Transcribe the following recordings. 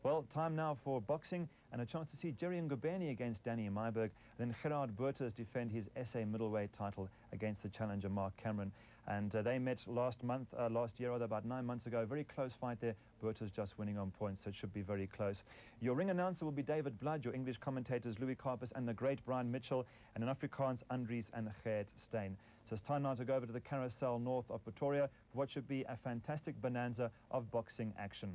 Well, time now for boxing and a chance to see Ngobeni against Danny Myburgh. Then Gerhard defend his SA middleweight title against the challenger Mark Cameron. And they met last year, or about 9 months ago. Very close fight there. Buerta's just winning on points, so it should be very close. Your ring announcer will be David Blood, your English commentators Louis Carpus and the great Brian Mitchell, and in Afrikaans Andries and Gerhard Steyn. So it's time now to go over to the Carousel north of Pretoria for what should be a fantastic bonanza of boxing action.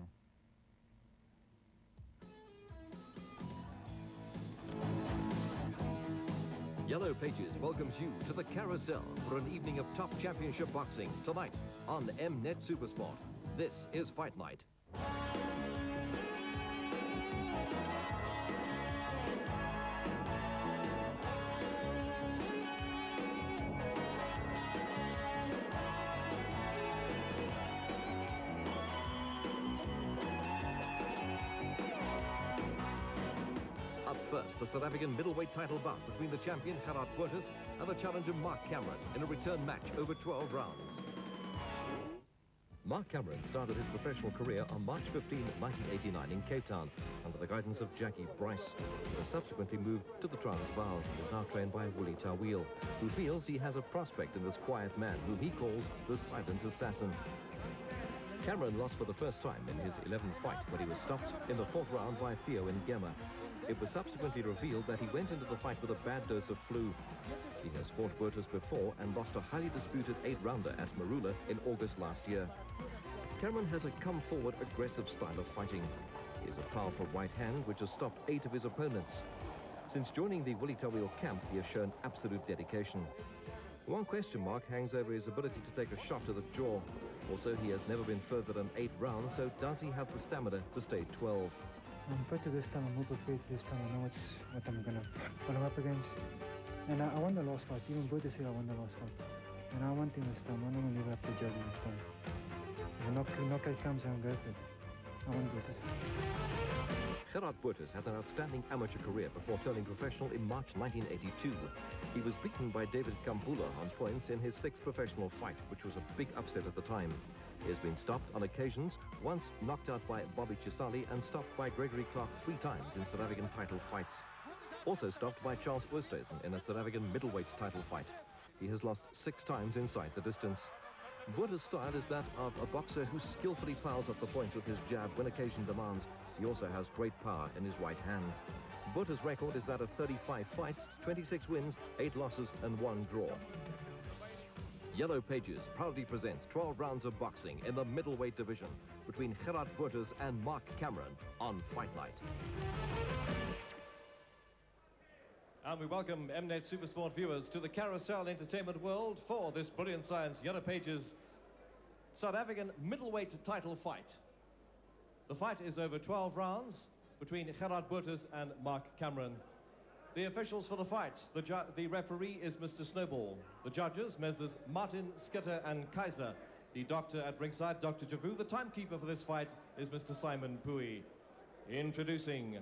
Yellow Pages welcomes you to the Carousel for an evening of top championship boxing tonight on Mnet Supersport. This is Fight Night. Up first, the South African middleweight title bout between the champion Gerhard and the challenger Mark Cameron in a return match over 12 rounds. Mark Cameron started his professional career on March 15, 1989 in Cape Town under the guidance of Jackie Bryce, who subsequently moved to the Transvaal and is now trained by Willie Tawil, who feels he has a prospect in this quiet man whom he calls the silent assassin. Cameron lost for the first time in his 11th fight, but he was stopped in the 4th round by Theo Ngema. It was subsequently revealed that he went into the fight with a bad dose of flu. He has fought Buerta before and lost a highly disputed 8-rounder at Marula in August last year. Cameron has a come-forward, aggressive style of fighting. He has a powerful right hand which has stopped 8 of his opponents. Since joining the Willie Tawil camp, he has shown absolute dedication. One question mark hangs over his ability to take a shot to the jaw. Also, he has never been further than 8 rounds, so does he have the stamina to stay 12? I'm better this time. I'm more prepared this time. I know what I'm up against. And I won the last fight. Even Buerta said I won the last fight. And I want him this time. I'm not going to leave it up to judges this time. If the knockout comes, I'll go for it. I want Buerta. Gerhard Buerta had an outstanding amateur career before turning professional in March 1982. He was beaten by David Kampula on points in his 6th professional fight, which was a big upset at the time. He has been stopped on occasions, once knocked out by Bobby Chisali and stopped by Gregory Clark 3 times in South African title fights. Also stopped by Charles Oosthuizen in a South African middleweight title fight. He has lost 6 times inside the distance. Buerta's style is that of a boxer who skillfully piles up the points with his jab when occasion demands. He also has great power in his right hand. Buerta's record is that of 35 fights, 26 wins, 8 losses and 1 draw. Yellow Pages proudly presents 12 rounds of boxing in the middleweight division between Gerhard Buerta and Mark Cameron on Fight Night. And we welcome Mnet Supersport viewers to the Carousel Entertainment World for this brilliant science Yellow Pages South African middleweight title fight. The fight is over 12 rounds between Gerhard Buerta and Mark Cameron. The officials for the fight, the referee is Mr. Snowball. The judges, Messrs. Martin, Skitter and Kaiser. The doctor at ringside, Dr. Javu. The timekeeper for this fight is Mr. Simon Pui. Introducing,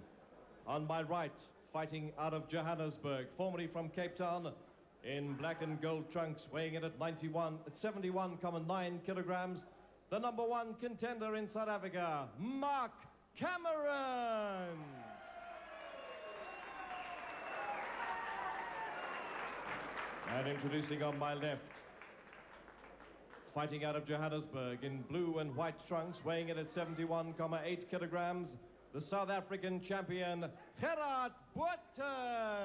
on my right, fighting out of Johannesburg, formerly from Cape Town, in black and gold trunks, weighing in at 71.9 kilograms, the #1 contender in South Africa, Mark Cameron. And introducing on my left, fighting out of Johannesburg in blue and white trunks, weighing in at 71.8 kilograms, the South African champion, Gerhard Buerta.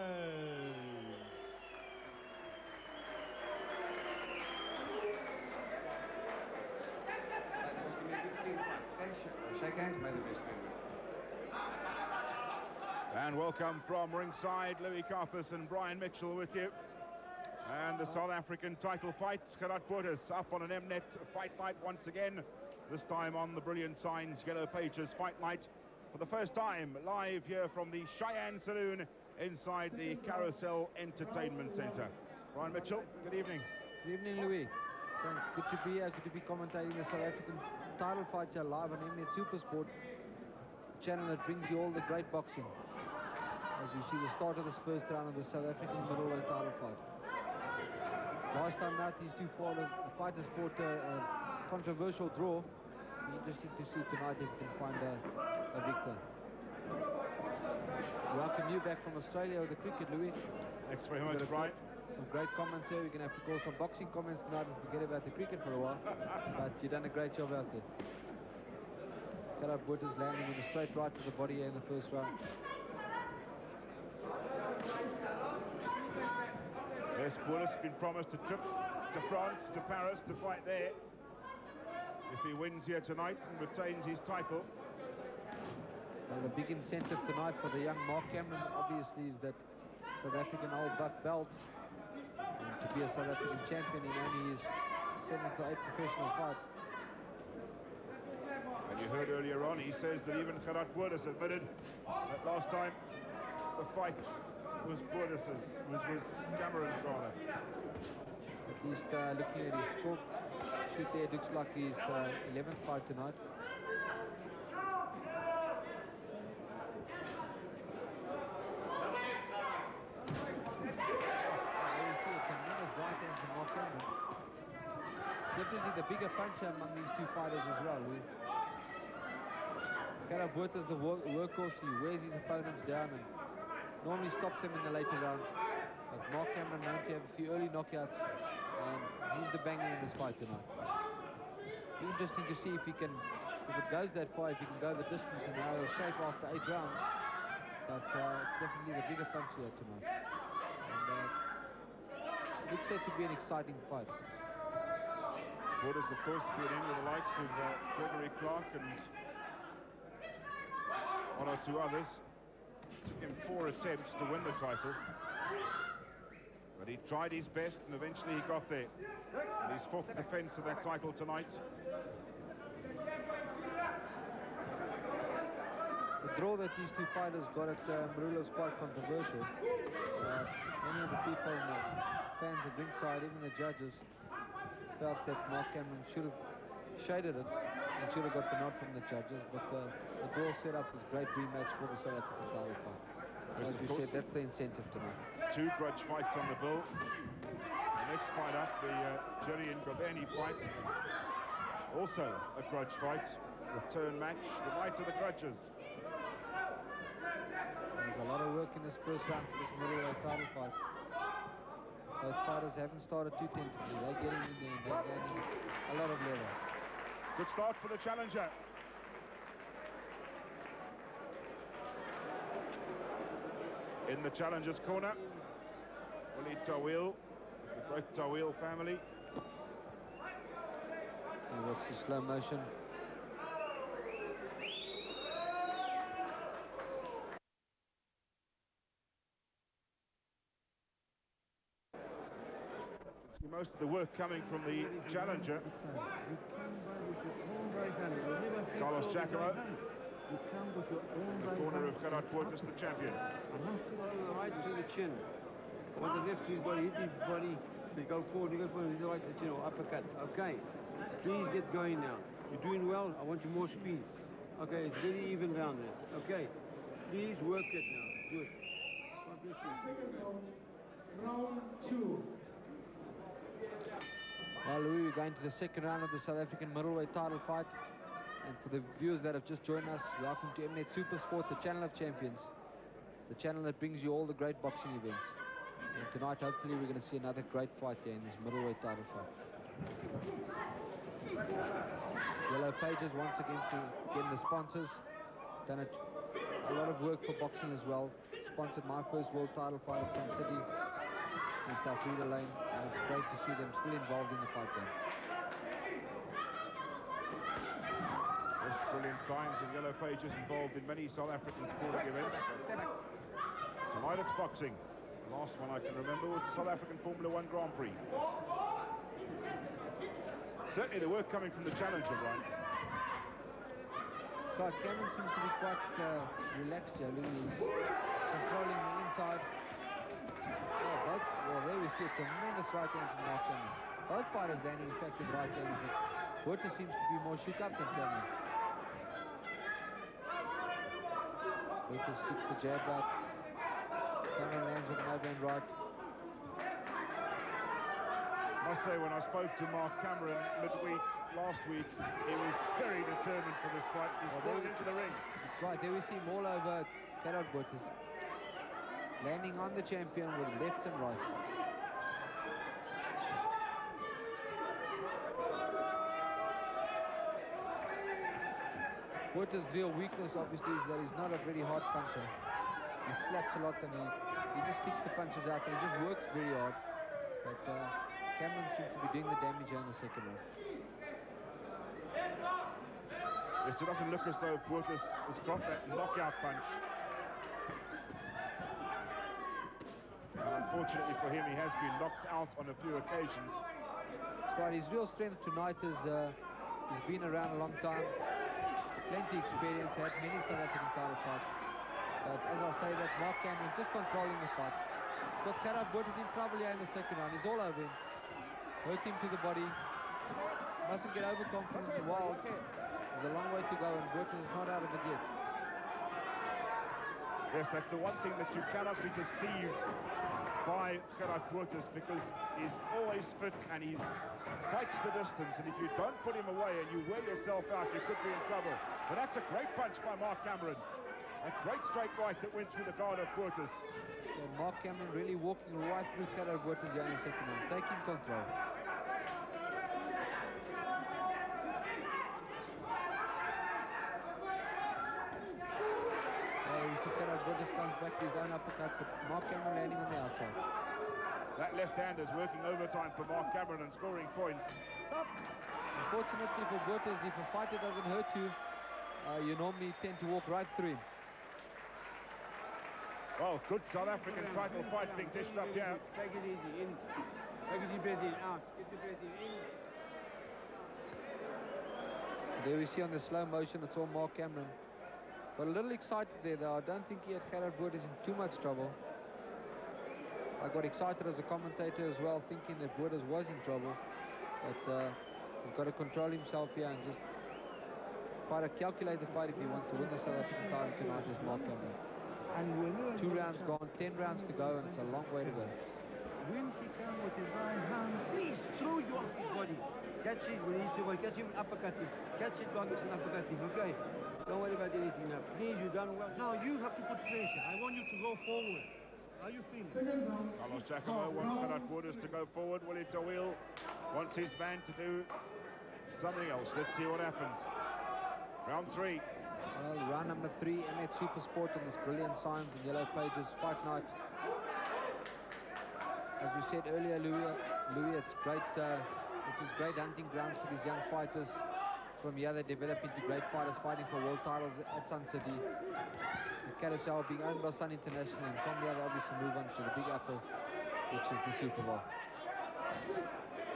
Shake hands, may the best man. And welcome from ringside, Louis Carpus and Brian Mitchell with you. And the South African title fight, Gerhard Buerta up on an Mnet Fight Night once again, this time on the brilliant signs Yellow Pages Fight Night, for the first time live here from the Cheyenne Saloon inside the Carousel Entertainment Centre. Brian Mitchell, good evening. Good evening, Louis. Thanks. Good to be here. Good to be commentating the South African title fight here live on Mnet Supersport, the channel that brings you all the great boxing. As you see the start of this first round of the South African middleweight title fight. Last time out, these two fighters fought a controversial draw. It'll be interesting to see tonight if we can find a victor. welcome you back from Australia with the cricket, Louis. Thanks very much, Brian. Some great comments here. We're going to have to call some boxing comments tonight and forget about the cricket for a while. But you've done a great job out there. Gerhard Botha's landing with a straight right to the body here in the first round. Yes, Botha's been promised a trip to France, to Paris, to fight there. If he wins here tonight and retains his title. Well, the big incentive tonight for the young Mark Cameron, obviously, is that South African Old Buck belt. And to be a South African champion in only his 7th or 8th professional fight. And you heard earlier on, he says that even Gerhard Botha's admitted that last time the fight was Botha's, was Cameron's rather. At least looking at his score shoot there, it looks like his 11th fight tonight. Definitely the bigger puncher among these two fighters as well. Gerhard Botha's the workhorse. He wears his opponents down and normally stops them in the later rounds. But Mark Cameron known to have a few early knockouts, and he's the banger in this fight tonight. Be interesting to see if he can, if it goes that far, if he can go the distance and how he'll shape after 8 rounds. But definitely the bigger puncher here tonight. And looks set to be an exciting fight. Botha's, of course, been in with the likes of Gregory Clark and one or two others. Took him 4 attempts to win the title. But he tried his best and eventually he got there. And his 4th defense of that title tonight. The draw that these two fighters got at Marula is quite controversial. Many of the people and the fans at ringside, even the judges, felt that Mark Cameron should have shaded it and should have got the nod from the judges, but the draw set up this great rematch for the South African title fight. As you said, that's the incentive tonight. 2 grudge fights on the bill. The next fight up, the Ngobeni fight, also a grudge fight, return match, the night of the grudges. There's a lot of work in this first round for this middleweight title fight. Both fighters haven't started too tentatively. They're getting in there and they're gaining a lot of level. Good start for the challenger. In the challenger's corner, Willie Tawil, the great Tawil family. And watch the slow motion. Most of the work coming from the challenger. Carlos Giacomo, the corner of Gerhard Botha's the champion. Right to the chin. On the left, he's got to hit his body. They go forward, he goes forward, he's right to the chin, or uppercut. Okay, please get going now. You're doing well, I want you more speed. Okay, it's very even round there. Okay, please work it now. Do it. God bless you. Round 2. Well, Louis, we're going to the second round of the South African middleweight title fight. And for the viewers that have just joined us, welcome to Mnet Supersport, the channel of champions. The channel that brings you all the great boxing events. And tonight, hopefully, we're going to see another great fight here in this middleweight title fight. Yellow Pages, once again, the sponsors. Done a lot of work for boxing as well. Sponsored my first world title fight at Sun City against Alfreda Lane. And it's great to see them still involved in the fight game. Yes, brilliant signs and Yellow Pages involved in many South African sporting events. Tonight it's boxing. The last one I can remember was the South African Formula 1 Grand Prix. Certainly the work coming from the challenger, Brian. So Cameron seems to be quite relaxed here. He's controlling the inside. Well, there we see a tremendous right hand from Mark Cameron. Both fighters landing effective right hands, but Botha seems to be more shook up than Cameron. Botha sticks the jab back. Cameron lands with an overhand right. I must say, when I spoke to Mark Cameron midweek last week, he was very determined for this fight. He's brought into the ring. That's right. There we see him all over Gerhard Botha's. landing on the champion with lefts and rights. Botha's real weakness, obviously, is that he's not a very hard puncher. He slaps a lot and he just sticks the punches out there. He just works very hard. But Cameron seems to be doing the damage here in the second round. Yes, it doesn't look as though Botha has got that knockout punch. And unfortunately for him, he has been knocked out on a few occasions. That's right. His real strength tonight is he's been around a long time. Plenty experience, had many South African title fights. But as I say, that Mark Cameron just controlling the fight. He's got Gerhard in trouble here in the second round. He's all over him. Hurt him to the body. Mustn't get overconfident and wild. There's a long way to go and Botha is not out of it yet. Yes, that's the one thing that you cannot be deceived by Gerhard Botha, because he's always fit and he fights the distance, and if you don't put him away and you wear yourself out, you could be in trouble. But that's a great punch by Mark Cameron. A great straight right that went through the guard of Botha. Yeah, Mark Cameron really walking right through Gerhard Botha here in the second round, taking control. Gerhard Botha comes back to his own uppercut, but Mark Cameron landing on the outside. That left-hander is working overtime for Mark Cameron and scoring points. Unfortunately for Botha, if a fighter doesn't hurt you, you normally tend to walk right through him. Well, good South African title fight being dished up here. Take it easy, in. Take your breath in, out. Get your breath in. There we see on the slow motion, it's all Mark Cameron. Got a little excited there, though. I don't think yet Gerhard Botha is in too much trouble. I got excited as a commentator as well, thinking that Botha was in trouble. But he's got to control himself here and just try to calculate the fight if he wants to win the South African title tonight as Mark Cameron. 2 rounds gone, 10 rounds to go, and it's a long way to go. When he comes with his right hand, please throw your body. Catch it when he's to catch him uppercutting. Catch it, dog, it's an uppercutting, okay? Don't worry about anything now. Please, you've done well. Now you have to put pressure. I want you to go forward. How are you feeling? Carlos Giacomo wants Gerhard Botha to go forward. Willie Tawil wants his man to do something else. Let's see what happens. Round 3. Well, round number 3, M8 Supersport on this brilliant Signs and Yellow Pages fight night. As we said earlier, Louis, it's great. This is great hunting grounds for these young fighters. From here, they develop into great fighters fighting for world titles at Sun City. The Carousel being owned by Sun International, and from there, they obviously move on to the Big Apple, which is the Super Bowl.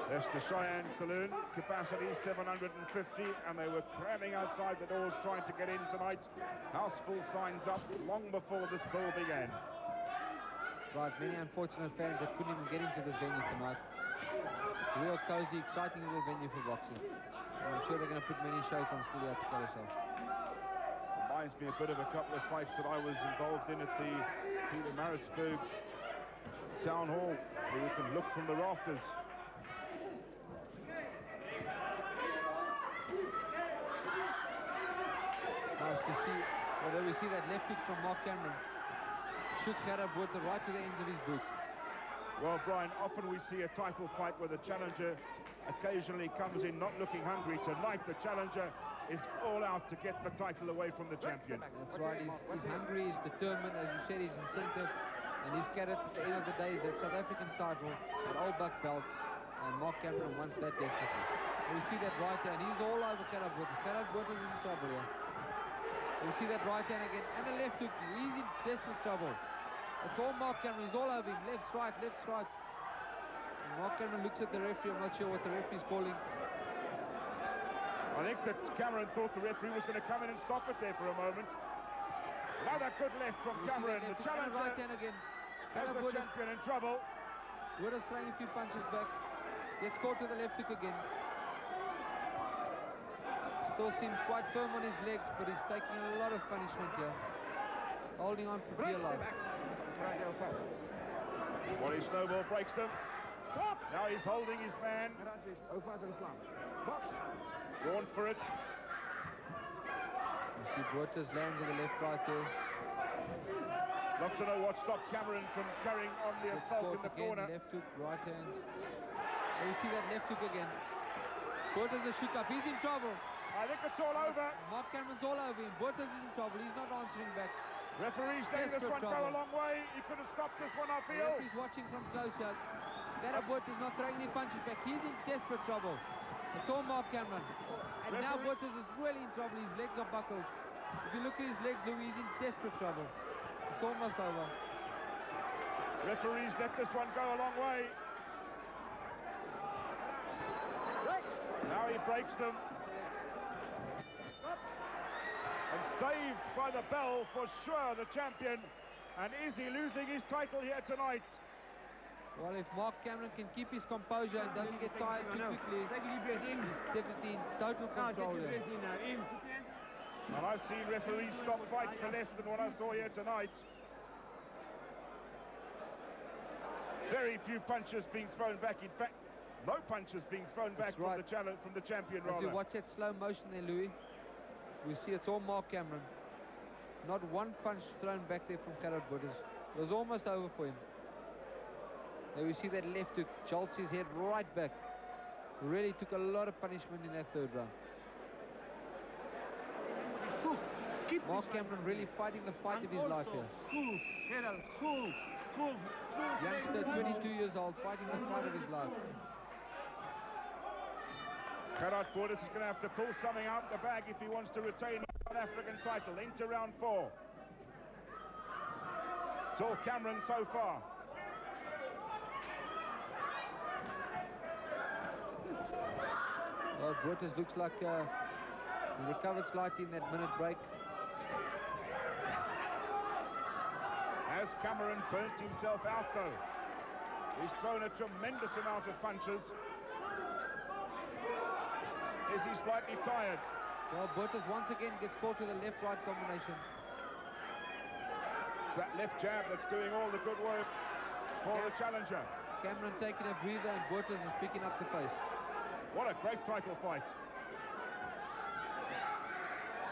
That's the Cheyenne Saloon, capacity 750, and they were cramming outside the doors trying to get in tonight. House full signs up long before this bill began. Right, many unfortunate fans that couldn't even get into this venue tonight. Real cozy, exciting little venue for boxing. And I'm sure they're going to put many shows on still here at the Carousel. Reminds me a bit of a couple of fights that I was involved in at the Peter Maritzburg Town Hall, where you can look from the rafters. Nice to see, although we see that left hook from Mark Cameron. Shook Gerhard Botha right to the ends of his boots. Well, Brian, often we see a title fight where the challenger occasionally comes in not looking hungry. Tonight, the challenger is all out to get the title away from the champion. That's right, he's hungry, he's determined, as you said, he's incentive, and his carrot at the end of the day is that South African title, that old buck belt, and Mark Cameron wants that desperately. We see that right hand, he's all over Gerhard Botha. Gerhard Botha's in trouble here. We see that right hand again, and a left hook, he's in desperate trouble. It's all Mark Cameron, he's all over him, left, right, left, right. And Mark Cameron looks at the referee, I'm not sure what the referee's calling. I think that Cameron thought the referee was going to come in and stop it there for a moment. Another good left from Cameron, the challenger right hand again. has the champion in trouble. Botha's throwing a few punches back, gets caught to the left hook again. Still seems quite firm on his legs, but he's taking a lot of punishment here. Holding on for dear life. Wally Snowball breaks them. Now he's holding his man. Going for it. You see Botha's lands on the left right there. Love to know what stopped Cameron from carrying on the Gets assault in caught the again, corner. left hook, right hand. And you see that left hook again. Bottas is shook up. He's in trouble. I think it's all over. Mark Cameron's all over him. Bottas is in trouble. He's not answering back. Referee's letting this one go a long way. He could have stopped this one, I The feel. referee's watching from close here. Gerhard is not throwing any punches back. He's in desperate trouble. It's all Mark Cameron. And now Bottas is really in trouble. His legs are buckled. If you look at his legs, Louis, he's in desperate trouble. It's almost over. Referees let this one go a long way. Now he breaks them. And saved by the bell for sure, the champion. And is he losing his title here tonight? Well, if Mark Cameron can keep his composure and doesn't get tired too quickly, he's definitely in total control here. And I've seen referees stop fights for less than what I saw here tonight. Very few punches being thrown back. In fact, no punches being thrown back from the champion, If rather. you watch that slow motion there, Louis, we see it's all Mark Cameron. Not one punch thrown back there from Gerhard. It was almost over for him. There we see that left hook, jolts his head right back. Really took a lot of punishment in that third round. Mark Cameron really fighting the fight of his life here. Youngster, 22 years old, fighting the fight of his life. Gerhard is going to have to pull something out the bag if he wants to retain the South African title into round 4. It's all Cameron so far. Well, Bottas looks like he recovered slightly in that minute break. Has Cameron burnt himself out, though? He's thrown a tremendous amount of punches. Is he slightly tired? Well, Bottas once again gets caught with a left-right combination. It's that left jab that's doing all the good work for the challenger. Cameron taking a breather and Bottas is picking up the pace. What a great title fight.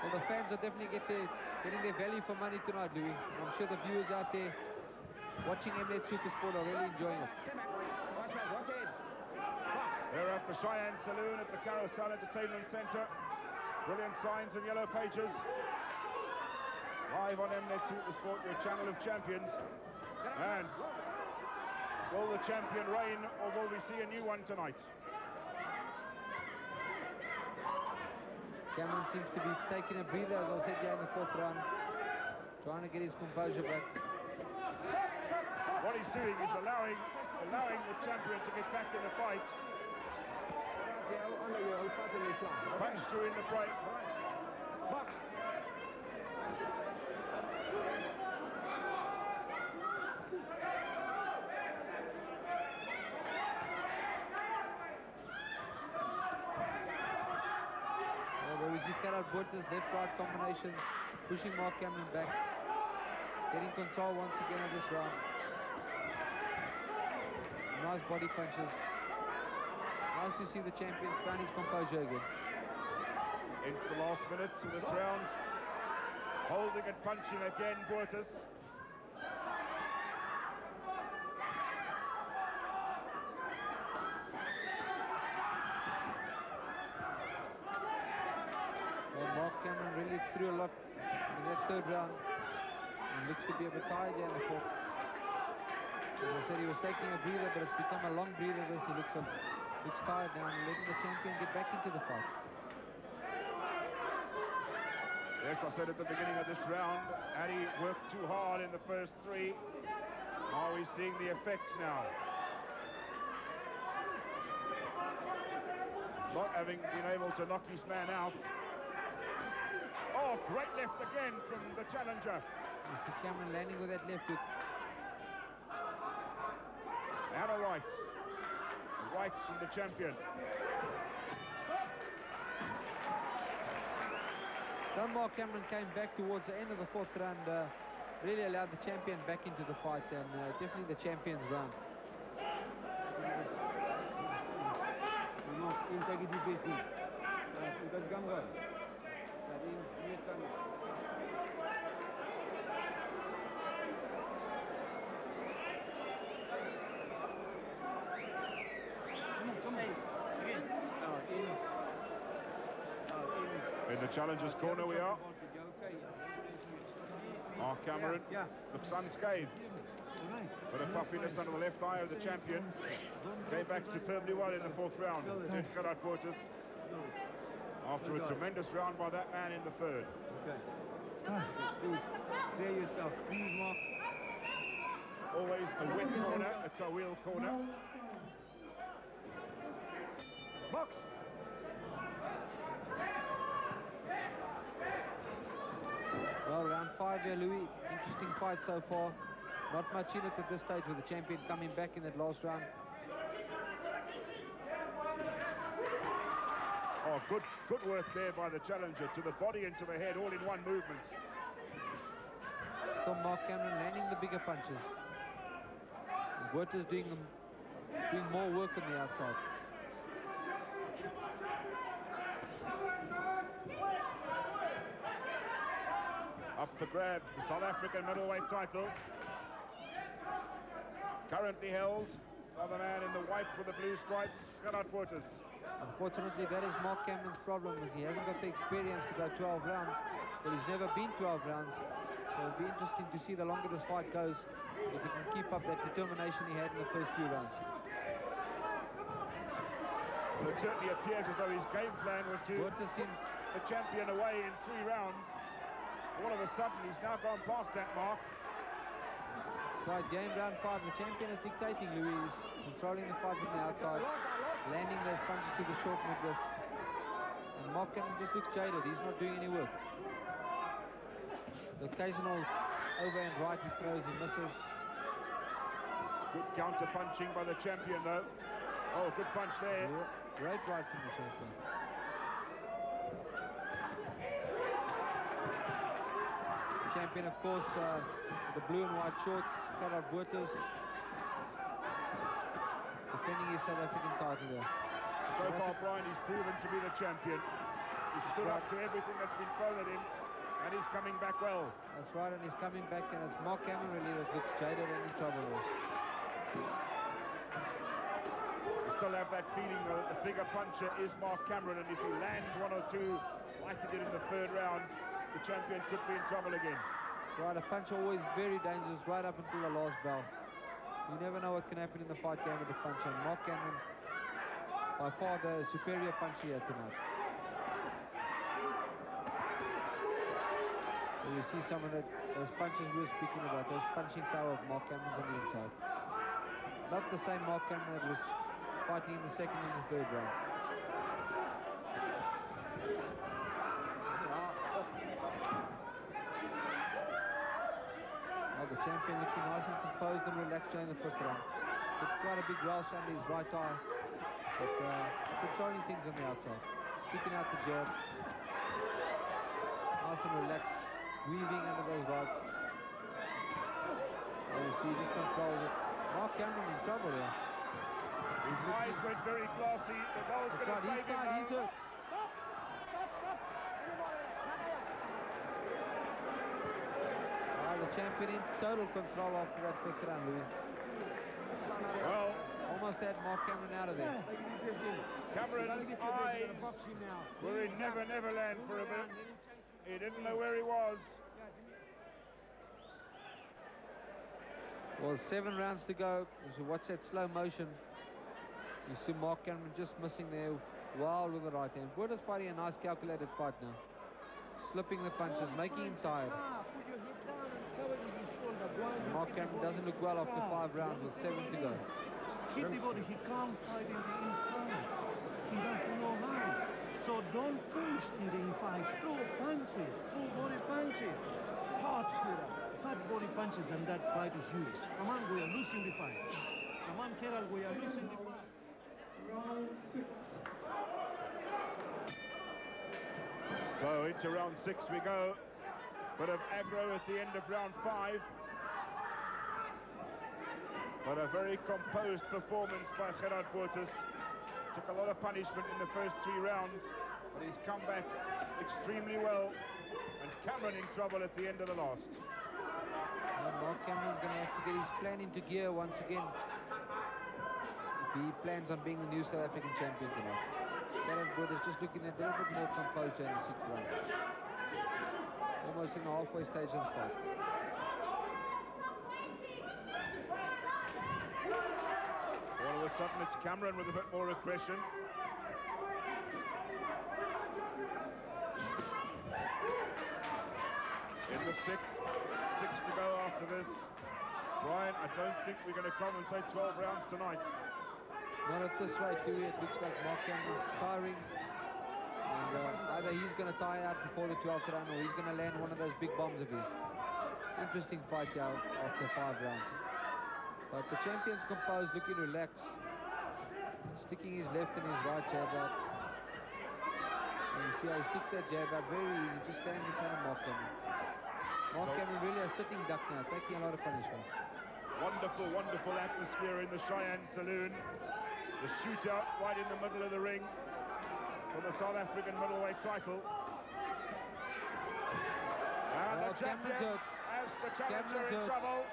Well, the fans are definitely getting their value for money tonight, Louis. I'm sure the viewers out there watching Mnet Supersport are really enjoying it. They're at the Cheyenne Saloon at the Carousel Entertainment Centre. Brilliant signs and yellow pages. Live on Mnet Supersport, your channel of champions. And will the champion reign, or will we see a new one tonight? Cameron seems to be taking a breather, as I said here in the 4th round, trying to get his composure back. What he's doing is allowing the champion to get back in the fight. Punched you in the break. There we see Gerhard left-right combinations, pushing Mark Cameron back, getting control once again of this round. Nice body punches. Nice to see the champions found his composure again. Into the last minutes of this round. Holding and punching again, Bottas. Mark Cameron really threw a lot in that 3rd round. And looks to be a bit tired here in the 4th. As I said, he was taking a breather, but it's become a long breather. This he looks tired now and letting the champion get back into the fight. Yes, I said at the beginning of this round, Addy worked too hard in the first 3. Are we seeing the effects now? Not having been able to knock his man out. Oh, great left again from the challenger. You see Cameron landing with that left hook. And a right. Right from the champion. Then Mark Cameron came back towards the end of the 4th round, really allowed the champion back into the fight, and definitely the champion's round. the challenger's corner we are. Mark Cameron looks unscathed. But a puffiness under the left eye of the champion. Came back superbly well in the 4th round. Did Gerhard after a tremendous round by that man in the 3rd. Clear yourself, please, Mark. Always a wet corner, it's a wheel corner. Box. Well, round 5 here, Louis. Interesting fight so far. Not much in it at this stage with the champion coming back in that last round. Oh, good work there by the challenger, to the body and to the head, all in one movement. Still Mark Cameron landing the bigger punches. Werther's doing more work on the outside. Up for grabs, the South African middleweight title. Currently held by the man in the white with the blue stripes, Gerhard. Unfortunately, that is Mark Cameron's problem, is he hasn't got the experience to go 12 rounds, but he's never been 12 rounds. So it'll be interesting to see the longer this fight goes, if he can keep up that determination he had in the first few rounds. Well, it certainly appears as though his game plan was to Werther seems the champion away in 3 rounds. All of a sudden, he's now gone past that mark. That's right, game round 5. The champion is dictating, Louise, controlling the fight from the outside, landing those punches to the short midriff. And Mark Cameron just looks jaded. He's not doing any work. The occasional overhand right he throws, he misses. Good counter punching by the champion, though. Oh, good punch there. Great right from the champion. The champion, of course, the blue and white shorts, Gerhard, defending his South African title there. So far, Brian, he's proven to be the champion. He's stood up to everything that's been thrown at him, and he's coming back well. That's right, and he's coming back, and it's Mark Cameron really that looks jaded and in trouble there. You still have that feeling, though, that the bigger puncher is Mark Cameron, and if he lands 1 or 2 like he did in the 3rd round, the champion could be in trouble again. That's right, a punch always very dangerous right up until the last bell. You never know what can happen in the fight game with the puncher, and Mark Cameron, by far the superior puncher here tonight. You see some of those punches we were speaking about, those punching power of Mark Cameron's on the inside. Not the same Mark Cameron that was fighting in the 2nd and the 3rd round. Well, the champion looking nice and composed and relaxed during the 5th round. With quite a big Welsh under his right eye, but controlling things on the outside. Sticking out the jab. Nice and relaxed. Weaving under those rods. You see, he just controls it. Mark Cameron in trouble here. His eyes went very glossy. The bell's going to save him now. He's hurt. The champion in total control after that 5th round, Louis. Well, almost had Mark Cameron out of there. Cameron's eyes were in Never Never Land for a bit. He didn't know where he was. Well, 7 rounds to go. As you watch that slow motion, you see Mark Cameron just missing there, wild with the right hand. Werther's fighting a nice calculated fight now. Slipping the punches, making him tired. Mark Cameron doesn't look well after 5 rounds with 7 to go. Hit the body, he can't fight in the in-fight. He doesn't know how. So don't push in the in-fight. Throw punches, throw body punches. Hard body punches, and that fight is yours. Come on, we are losing the fight. Come on, Gerhard, we are losing the fight. Round 6. So into round 6 we go. Bit of aggro at the end of round 5. But a very composed performance by Gerhard. Took a lot of punishment in the first 3 rounds, but he's come back extremely well. And Cameron in trouble at the end of the last. Mark Cameron's going to have to get his plan into gear once again if he plans on being the new South African champion tonight. Gerhard is just looking a little bit more composed in the 6th round. Almost in the halfway stage of the fight. All of a sudden it's Cameron with a bit more aggression. In the 6th, 6 to go after this. Brian, I don't think we're going to commentate 12 rounds tonight. Not at this rate, Louis. It looks like Mark Cameron's tiring. And either he's going to tire out before the 12th round or he's going to land one of those big bombs of his. Interesting fight here after 5 rounds. But the champion's composed, looking relaxed. Sticking his left and his right jab out. And you see how he sticks that jab out very easy, just standing in front of Mark Cameron. Mark Cameron really a sitting duck now, taking a lot of punishment. Wonderful, wonderful atmosphere in the Cheyenne Saloon. The shootout right in the middle of the ring for the South African middleweight title. And the champion as the challenger in trouble.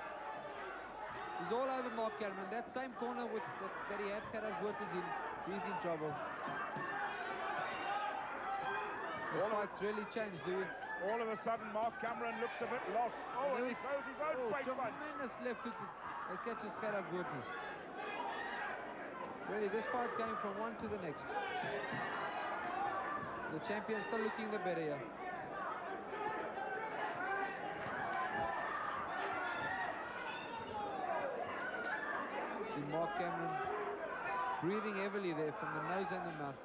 He's all over Mark Cameron. That same corner that he had Gerhard in, he's in trouble. This fight's really changed, Louis. All of a sudden, Mark Cameron looks a bit lost. Oh, and he throws his own great punch. Tremendous left hook that catches Gerhard. Really, this fight's going from one to the next. The champion's still looking the better here. See Mark Cameron breathing heavily there from the nose and the mouth.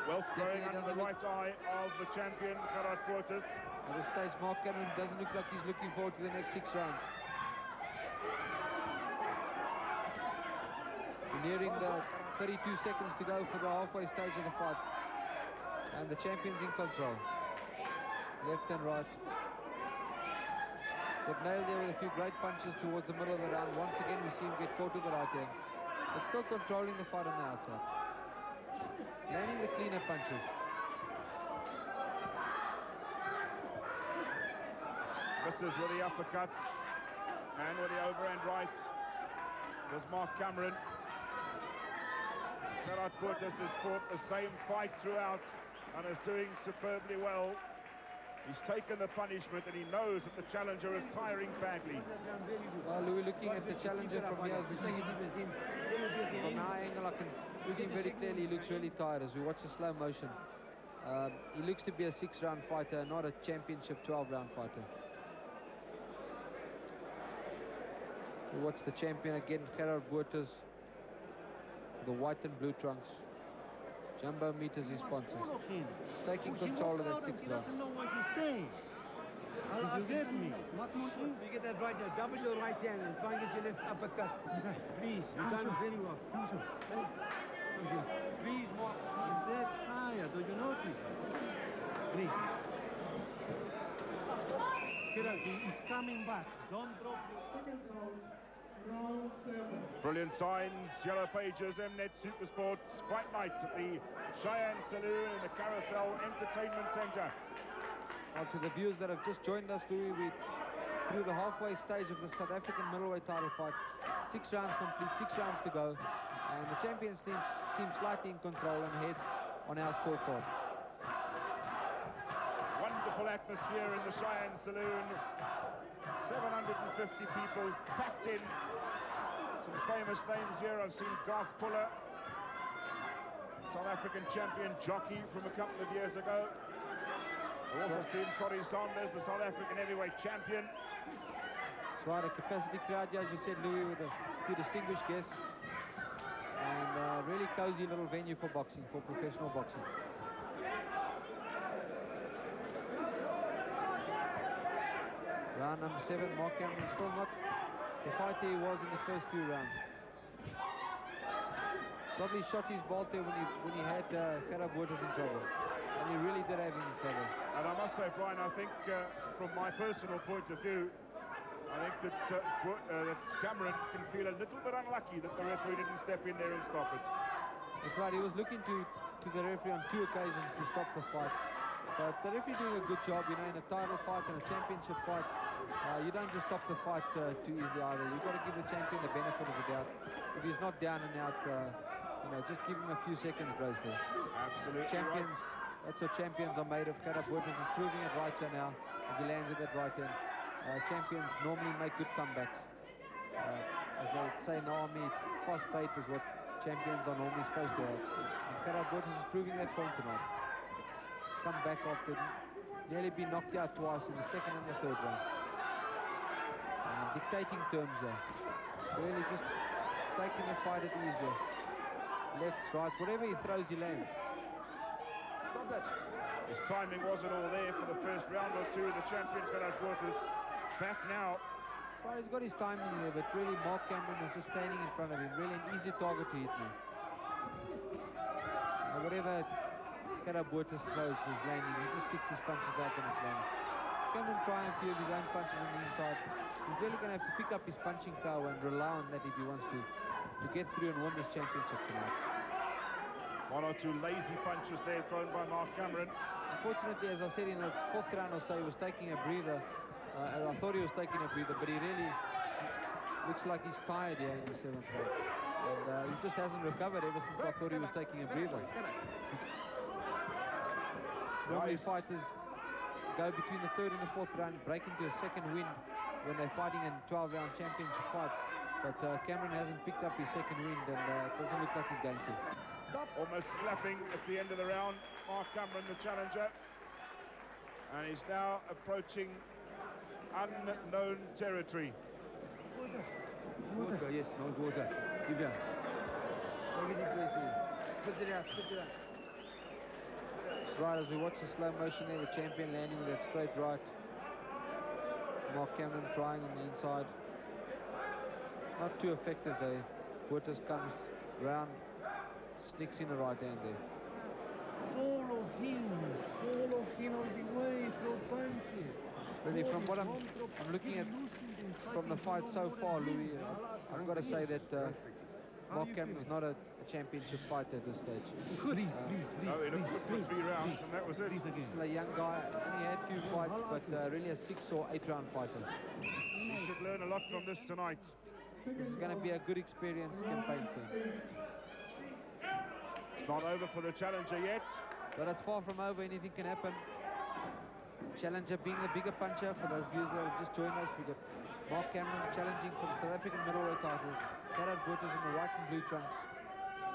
Wealth growing under the right eye of the champion, Gerhard. At this stage, Mark Cameron doesn't look like he's looking forward to the next 6 rounds. We're nearing the 32 seconds to go for the halfway stage of the fight. And the champion's in control. Left and right. They've nailed there with a few great punches towards the middle of the round. Once again, we see him get caught with the right hand. But still controlling the fight on the outside. Landing the cleaner punches. Misses with the uppercut and with the overhand right. Does Mark Cameron. Gerhard has fought the same fight throughout and is doing superbly well. He's taken the punishment and he knows that the challenger is tiring badly. Well, Louis, looking at the challenger from here, as we see from our angle, I can see him very clearly. He looks really tired as we watch the slow motion. He looks to be a 6-round fighter, not a championship 12-round fighter. We watch the champion again, Gerhard, the white and blue trunks. Jumbo Meters, his sponsors. Taking control of that 6th round. He doesn't know where he's staying. You get me? You get that right there. Double your right hand and try and get your left uppercut. Please, you've done it very well. Please, Mark. He's dead tired. Do you notice? Please. Gerhard, he's coming back. Don't drop your... Seconds out. Round 7. Brilliant signs, Yellow Pages, Mnet Supersports, Fight Night at the Cheyenne Saloon in the Carousel Entertainment Centre. Well, to the viewers that have just joined us, Louis, we're through the halfway stage of the South African middleweight title fight. 6 rounds complete, 6 rounds to go. And the champions team seems slightly in control and heads on our scorecard. Wonderful atmosphere in the Cheyenne Saloon. 750 people packed in. Some famous names here. I've seen Garth Puller, South African champion jockey from a couple of years ago. I've also seen Corrie Sanders, the South African heavyweight champion. That's right, a capacity crowd, as you said, Louis, with a few distinguished guests. And a really cozy little venue for boxing, for professional boxing. Round number 7, Mark Cameron still not the fighter he was in the first few rounds. Probably shot his bolt there when he had Gerhard in trouble. And he really did have him in trouble. And I must say, Brian, I think from my personal point of view, I think that Cameron can feel a little bit unlucky that the referee didn't step in there and stop it. That's right, he was looking to the referee on 2 occasions to stop the fight. But the referee doing a good job, you know, in a title fight and a championship fight. You don't just stop the fight too easily either. You've got to give the champion the benefit of the doubt. If he's not down and out, you know, just give him a few seconds grace there. Absolutely Champions, right. that's what champions are made of. Gerhard is proving it right here now as he lands at that right end. Champions normally make good comebacks. As they say in the army, fast bait is what champions are normally supposed to have. And Gerhard is proving that point tonight. Come back after nearly being knocked out twice in the second and the third round. Dictating terms here. Really just taking the fight at ease here. Lefts, rights, whatever he throws, he lands. Stop that. His timing wasn't all there for the first round or two. The champion, Gerhard. It's back now. Right, he's got his timing there, but really Mark Cameron is just standing in front of him. Really an easy target to hit me. Whatever Gerhard throws is landing. He just sticks his punches out and it's landing. Cameron trying a few of his own punches on the inside. He's really going to have to pick up his punching power and rely on that if he wants to get through and win this championship tonight. One or two lazy punches there thrown by Mark Cameron. Unfortunately, as I said, in the fourth round or so, he was taking a breather. I thought he was taking a breather, but he really looks like he's tired here in the seventh round. And he just hasn't recovered ever since I thought he was taking a breather. Normally fighters go between the third and the fourth round, break into a second wind when they're fighting a 12-round championship fight. But Cameron hasn't picked up his second wind, and it doesn't look like he's going to. Almost slapping at the end of the round, Mark Cameron, the challenger. And he's now approaching unknown territory. Water, yes, no water. Give here. Take it easy. Spit it out, spit it out. That's right, as we watch the slow motion there, the champion landing with that straight right. Mark Cameron trying on the inside. Not too effective there. Waters comes round, sneaks in the right hand there. Follow him all the way, throw punches. Really, from what I'm looking at from the fight so far, Louis, I've got to say that Mark Cameron is not a championship fighter at this stage. No, he looked good for 3 rounds, and that was it. Still a young guy, only had few fights, but really a 6 or 8 round fighter. He should learn a lot from this tonight. This is going to be a good experience campaign for him. It's not over for the challenger yet. But it's far from over, anything can happen. Challenger being the bigger puncher. For those viewers that have just joined us, we've got Mark Cameron challenging for the South African middleweight title. Gerhard in the white and blue trunks.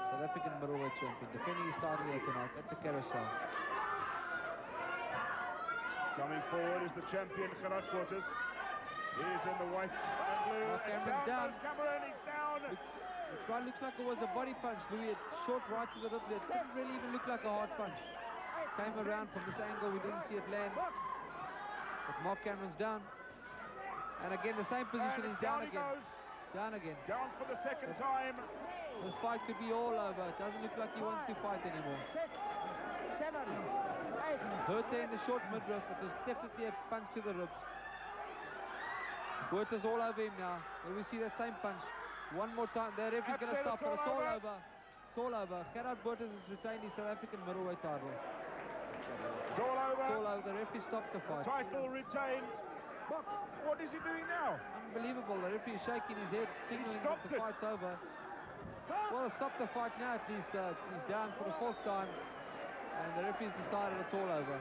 South African middleweight champion, defending his title here tonight at the Carousel. Coming forward is the champion, Gerhard. He's in the white and blue. Mark Cameron's down. Cameron, he's down. Which one looks like it was a body punch, Louis. A short right to the rib there. It didn't really even look like a hard punch. Came around from this angle, we didn't see it land. But Mark Cameron's down. And again, the same position, he's down again. Down again. Down for the second time. This fight could be all over. It doesn't look like he wants to fight anymore. 6, 7, 8. Hurt there in the short midriff. It was definitely a punch to the ribs. Werther's all over him now. There we see that same punch. One more time. The referee's going to stop, but it's all over. It's all over. Gerhard has retained his South African middleweight title. It's all over. It's all over. The referee stopped the fight. Title retained. What is he doing now? Unbelievable. The referee is shaking his head, signaling that the fight's over. Well, stop the fight now at least. He's down for the 4th time. And the referee's decided it's all over.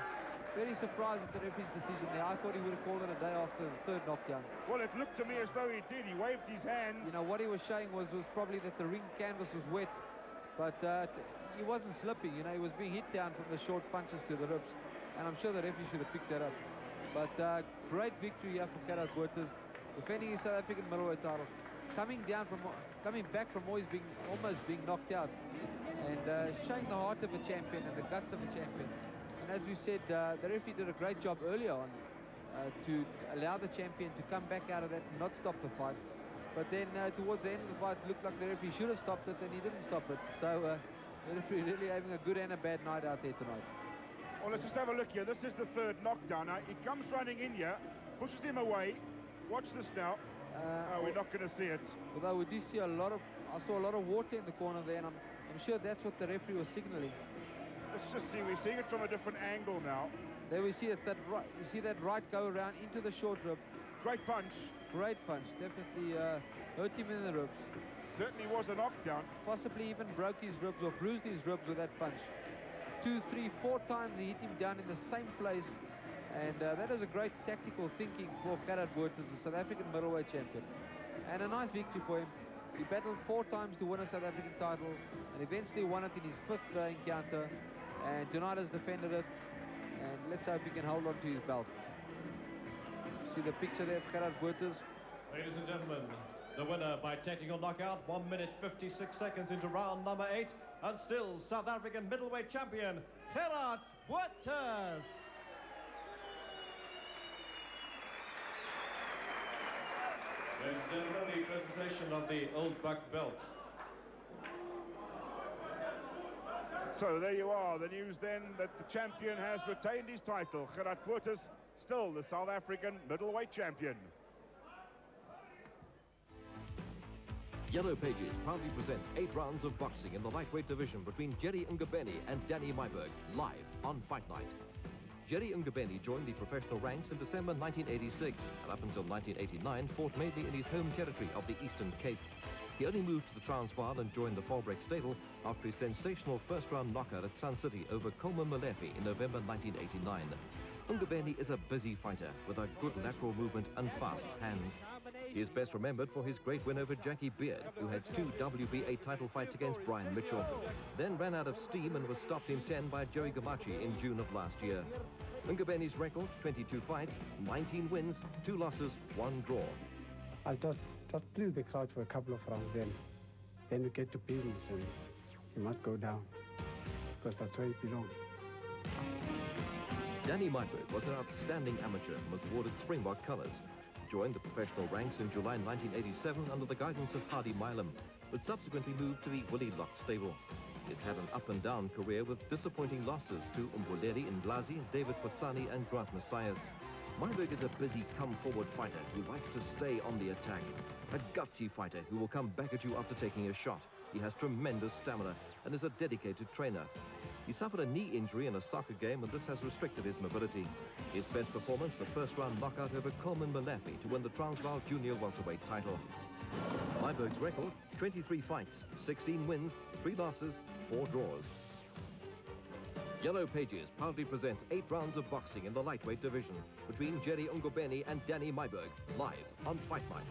Very surprised at the referee's decision there. I thought he would have called it a day after the 3rd knockdown. Well, it looked to me as though he did. He waved his hands. You know, what he was showing was probably that the ring canvas was wet. But he wasn't slipping. You know, he was being hit down from the short punches to the ribs. And I'm sure the referee should have picked that up. But great victory here for Gerhard, defending his South African middleweight title. Coming back from almost being knocked out. And showing the heart of a champion and the guts of a champion. And as we said, the referee did a great job earlier on to allow the champion to come back out of that and not stop the fight. But then towards the end of the fight, it looked like the referee should have stopped it, and he didn't stop it. So the referee really having a good and a bad night out there tonight. Well, let's just have a look here. This is the 3rd knockdown. Now, he comes running in here, pushes him away. Watch this now. We're not going to see it. Although we do see I saw a lot of water in the corner there, and I'm sure that's what the referee was signaling. Let's just see. We're seeing it from a different angle now. There we see it. You see that right go around into the short rib. Great punch. Great punch. Definitely hurt him in the ribs. certainly was a knockdown. Possibly even broke his ribs or bruised his ribs with that punch. 2, 3, 4 times he hit him down in the same place. And that was a great tactical thinking for Gerhard, the South African middleweight champion. And a nice victory for him. He battled 4 times to win a South African title and eventually won it in his 5th encounter. And tonight has defended it. And let's hope he can hold on to his belt. See the picture there of Gerhard. Ladies and gentlemen, the winner by technical knockout, 1 minute 56 seconds into round number 8, and still South African middleweight champion, Gerhard. Ladies and gentlemen, the presentation of the Old Buck belt. So there you are, the news then that the champion has retained his title. Gerhard still the South African middleweight champion. Yellow Pages proudly presents 8 rounds of boxing in the lightweight division between Gerhard Ngobeni and Danny Myburgh, live on Fight Night. Gerhard Ngobeni joined the professional ranks in December 1986 and up until 1989 fought mainly in his home territory of the Eastern Cape. He only moved to the Transvaal and joined the Volbrecht stable after his sensational first-round knockout at Sun City over Coleman Molefe in November 1989. Ngobeni is a busy fighter with a good lateral movement and fast hands. He is best remembered for his great win over Jackie Beard, who had 2 WBA title fights against Brian Mitchell, then ran out of steam and was stopped in 10 by Joey Gamachi in June of last year. Ngobeni's record, 22 fights, 19 wins, 2 losses, 1 draw. I just please the crowd for a couple of rounds, then we get to business and he must go down, because that's where he belongs. Danny Myburgh was an outstanding amateur and was awarded Springbok colours. Joined the professional ranks in July 1987 under the guidance of Hardy Milam, but subsequently moved to the Willie Lock stable. He's had an up-and-down career with disappointing losses to Umboleli Ndlazi, David Potsani and Grant Messias. Myburgh is a busy come-forward fighter who likes to stay on the attack. A gutsy fighter who will come back at you after taking a shot. He has tremendous stamina and is a dedicated trainer. He suffered a knee injury in a soccer game and this has restricted his mobility. His best performance, the first-round knockout over Coleman Molefe to win the Transvaal Junior welterweight title. Myburgh's record, 23 fights, 16 wins, 3 losses, 4 draws. Yellow Pages proudly presents 8 rounds of boxing in the lightweight division between Gerhard Ngobeni and Danny Myburgh, live on Fight Night.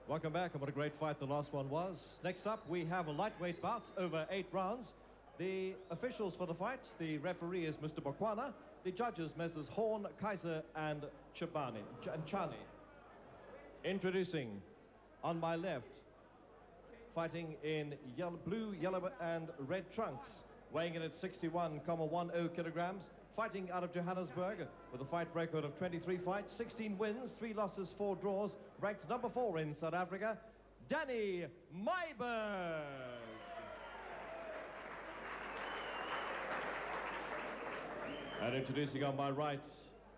Welcome back, and what a great fight the last one was. Next up, we have a lightweight bout over 8 rounds. The officials for the fight, the referee is Mr. Bokwana. The judges, Messrs. Horn, Kaiser, and Chani. Introducing, on my left, fighting in blue, yellow, and red trunks, weighing in at 61.10 kilograms, fighting out of Johannesburg with a fight record of 23 fights, 16 wins, 3 losses, 4 draws, ranked number 4 in South Africa, Danny Myburgh. And introducing on my right,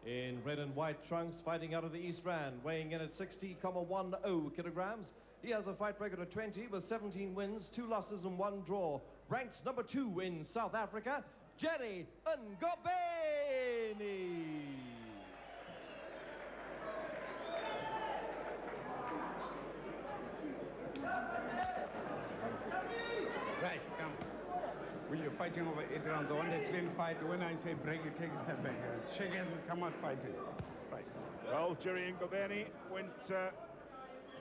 in red and white trunks, fighting out of the East Rand, weighing in at 60.10 kilograms. He has a fight record of 20 with 17 wins, 2 losses and 1 draw. Ranked number 2 in South Africa, Gerhard Ngobeni. Right, come. When you're fighting over 8 rounds, I want a clean fight. When I say break, you take a step back. Shake hands and come out fighting. Right. Well, Gerhard Ngobeni went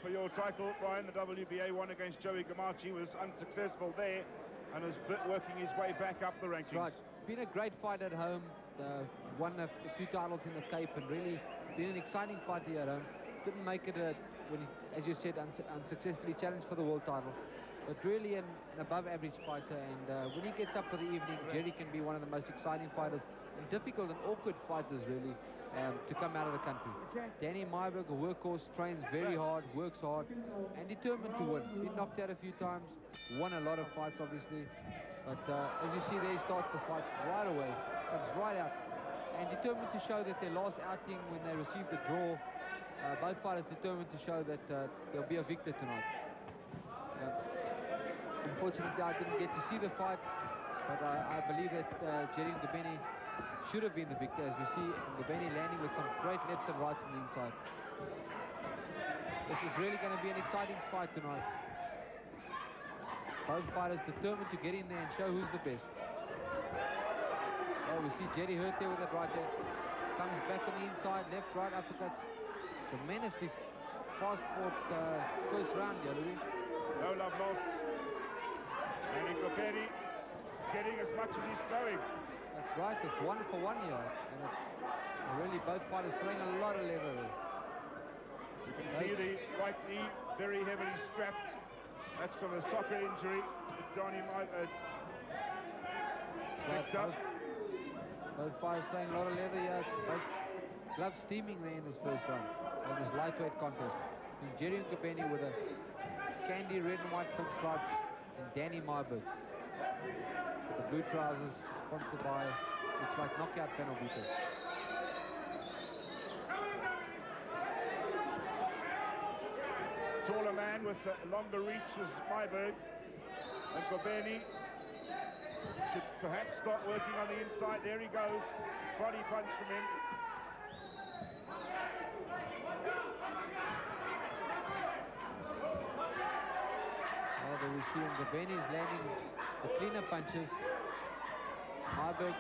for your title, Brian. The WBA one against Joey Gamachi was unsuccessful there and is working his way back up the rankings. Right. Been a great fight at home. Won a few titles in the Cape and really been an exciting fight here at home. Didn't make it, when he, as you said, unsuccessfully challenged for the world title. But really an above-average fighter, and when he gets up for the evening, Gerry can be one of the most exciting fighters and difficult and awkward fighters, really, to come out of the country. Danny Myburgh, a workhorse, trains very hard, works hard, and determined to win. Been knocked out a few times, won a lot of fights, obviously. But as you see there, he starts the fight right away, comes right out, and determined to show that their last outing, when they received a draw, both fighters determined to show that there'll be a victor tonight. Unfortunately, I didn't get to see the fight, but I believe that Gerhard Ngobeni should have been the victor, as we see Ngobeni landing with some great lefts and rights on the inside. This is really going to be an exciting fight tonight. Both fighters determined to get in there and show who's the best. Oh, we see Jerry hurt there with that right there. Comes back on the inside, left, right, uppercuts. Tremendously fast-fought first round here, Louis. No love lost. And Ngobeni getting as much as he's throwing. That's right, it's 1 for 1 here. And it's really both fighters throwing a lot of leather there. You can see the right knee very heavily strapped. That's from a soccer injury that Johnny picked up. Both fighters throwing a lot of leather here. Both gloves steaming there in this first round of this lightweight contest. Between Gerhard Ngobeni with a candy red and white pinstripes and Danny Myburgh. The blue trousers sponsored by, looks like knockout panel beaters. Taller man with a longer reach as Myburgh. And Ngobeni should perhaps start working on the inside. There he goes. Body punch from him. There we see Ngobeni is landing the cleaner punches. Myburgh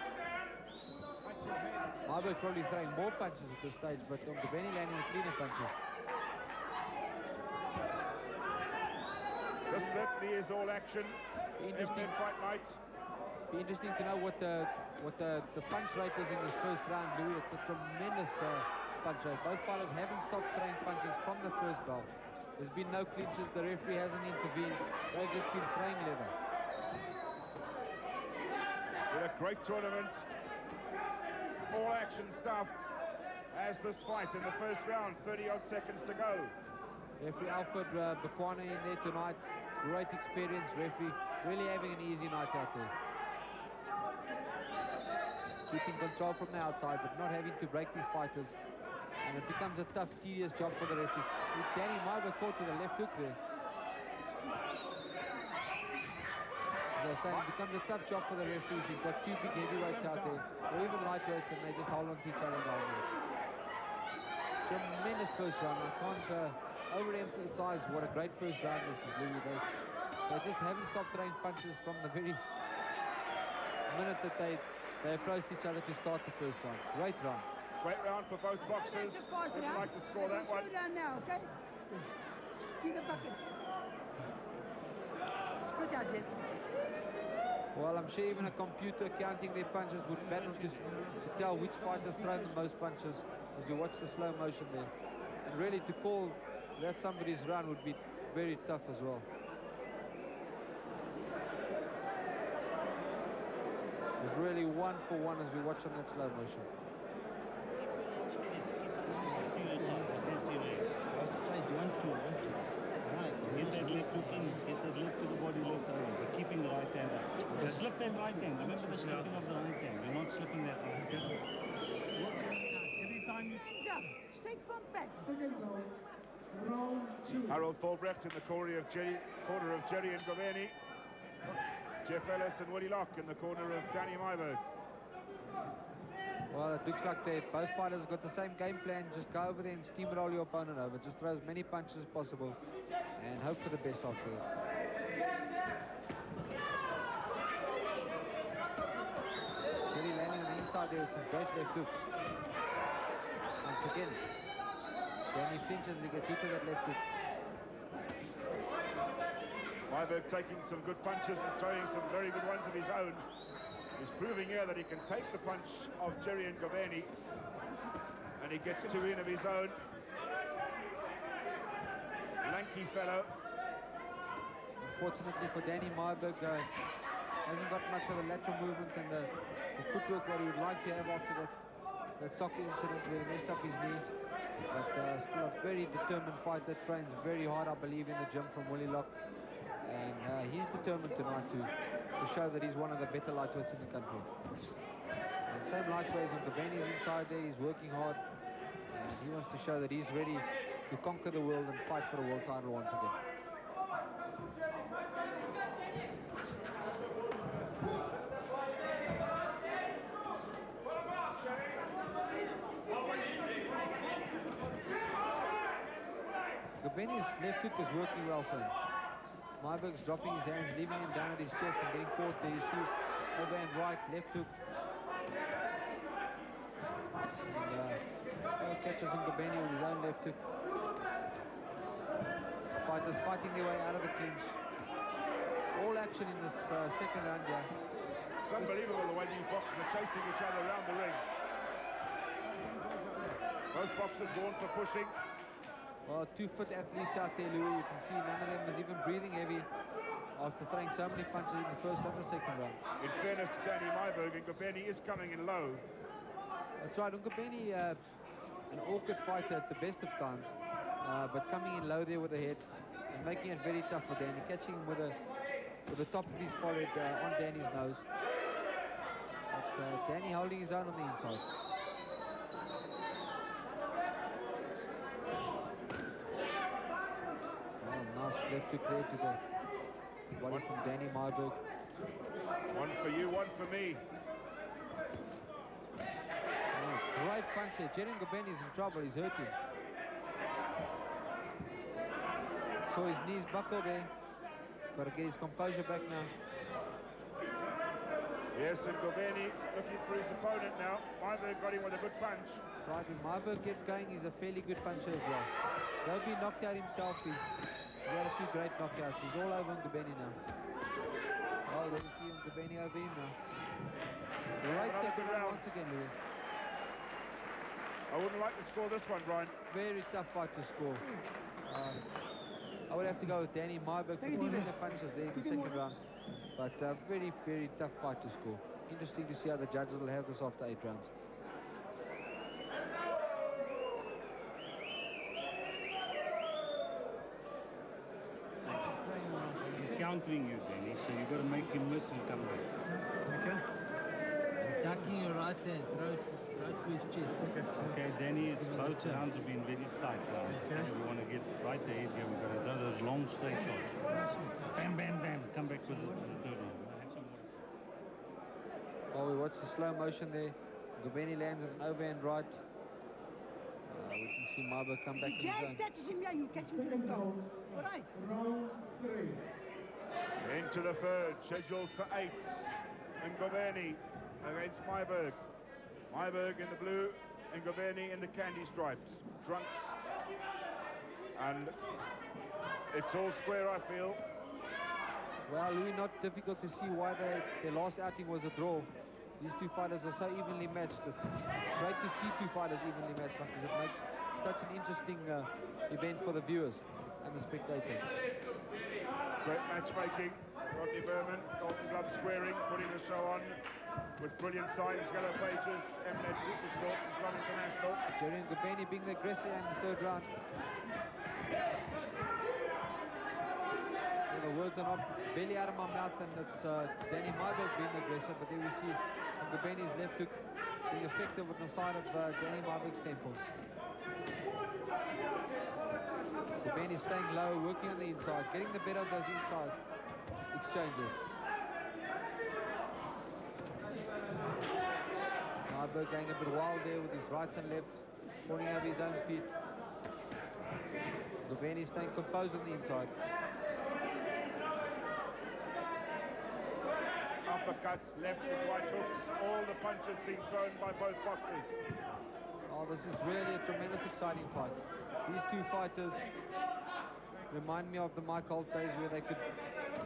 probably throwing more punches at this stage, but Ngobeni landing the cleaner punches. This certainly is all action. Interesting fight night. Be interesting to know what the punch rate is in this first round, Louis. It's a tremendous punch rate. Both fighters haven't stopped throwing punches from the first bell. There's been no clinches. The referee hasn't intervened. They've just been throwing leather. With a great tournament. All action stuff as this fight in the first round. 30-odd seconds to go. Referee Alfred Bakwana in there tonight. Great experience referee. Really having an easy night out there. Keeping control from the outside, but not having to break these fighters. And it becomes a tough, tedious job for the referee. With Danny Myburgh caught to the left hook there. As I was saying, it becomes a tough job for the referee if he's got two big heavyweights out there, or even lightweights, and they just hold on to each other down there. Tremendous first round. I can't overemphasize what a great first round this is, Louis. They just haven't stopped throwing punches from the very minute that they approached each other to start the first round. Great round. Great round for both boxers. Would like to score that one. Slow down now, okay? Keep the bucket. Split out, Jen. Well, I'm sure even a computer counting their punches would battle to tell which fighter's thrown the most punches as we watch the slow motion there. And really to call that somebody's round would be very tough as well. It's really 1 for 1 as we watch on that slow motion. Get that left hook in, get that left to the body, left arm, but keeping the right hand up. Slip that right hand, remember the slipping of the right hand, you're not slipping that right hand. Every time you... Stay compact. Harold Fulbrecht in the corner of Gerhard Ngobeni. Jeff Ellis and Woody Locke in the corner of Danny Myburgh. Well, it looks like both fighters got the same game plan. Just go over there and steamroll your opponent over. Just throw as many punches as possible and hope for the best after that. Jerry landing on the inside there with some great left hooks. Once again, Danny flinches as he gets hit with that left hook. Myburgh taking some good punches and throwing some very good ones of his own. He's proving here that he can take the punch of Gerhard Ngobeni, and he gets two in of his own. Lanky fellow. Unfortunately for Danny Myburgh, hasn't got much of the lateral movement and the footwork that he would like to have after that soccer incident where he messed up his knee. But still a very determined fighter, trains very hard, I believe, in the gym from Willie Locke. And he's determined tonight to show that he's one of the better lightweights in the country. And same lightweights on Ngobeni's inside there, he's working hard. And he wants to show that he's ready to conquer the world and fight for the world title once again. Ngobeni's left hook is working well for him. Myburgh's dropping his hands, leaving him down at his chest and getting caught there. You see, overhand right, left hook. And catches Ngobeni with his own left hook. Fighters fighting their way out of the clinch. All action in this second round here. It's unbelievable the way these boxers are chasing each other around the ring. Both boxers warned for pushing. Well, 2 fit athletes out there, Louis. You can see none of them is even breathing heavy after throwing so many punches in the first and the second round. In fairness to Danny Myburgh, Ngobeni is coming in low. That's right, Ngobeni, an awkward fighter at the best of times, but coming in low there with the head and making it very tough for Danny, catching him with the top of his forehead on Danny's nose. But Danny holding his own on the inside. Nice left hook there to the body from Danny Myburgh. One for you, one for me. Oh, great punch there. Gerhard Ngobeni is in trouble. He's hurting. Saw his knees buckle there. Got to get his composure back now. Yes, and Ngobeni looking for his opponent now. Myburgh got him with a good punch. Right, when Myburgh gets going, he's a fairly good puncher as well. Though he knocked out himself, he's had a few great knockouts. He's all over Ngobeni now. Oh, there you see Ngobeni over him now. Right second round once again, Louis. I wouldn't like to score this one, Brian. Very tough fight to score. I would have to go with Danny Myburgh for the punches there in the second round. But very, very tough fight to score. Interesting to see how the judges will have this after 8 rounds. He's countering you, Danny, so you've got to make him miss and come back. Okay. He's ducking your right hand, throw it for his chest. Okay. Okay, Danny, it's both rounds have been very tight rounds. Okay. We want to get right ahead here. We've got to throw those long straight shots. Bam, bam, bam. Come back with the third one. Oh, we watch the slow motion there. Ngobeni lands with an overhand right. We can see Myburgh come back in his own. Catches him, yeah, you catch him. All right. Into the third, scheduled for 8. And Ngobeni against Myburgh. Myburgh in the blue and Ngobeni in the candy stripes. Trunks. And it's all square, I feel. Well, Louis, not difficult to see why their last outing was a draw. These two fighters are so evenly matched. It's great to see two fighters evenly matched like this. It makes such an interesting event for the viewers and the spectators. Great matchmaking. Rodney Berman, Golden Glove squaring, putting the show on with brilliant signs, yellow pages, Mnet Supersport and Sun International. Gerhard Ngobeni being the aggressor in the third round. The words are not barely out of my mouth, and it's Danny Myburgh being the aggressor, but there we see Ngobeni's left hook being effective on the side of Danny Myburgh's temple. Ngobeni staying low, working on the inside, getting the better of those inside exchanges. Myburgh going a bit wild there with his rights and lefts, pointing over his own feet. Ngobeni staying composed on the inside. Uppercuts, left and right hooks, all the punches being thrown by both boxers. Oh, this is really a tremendous, exciting fight. These two fighters remind me of the Mike Holt days where they could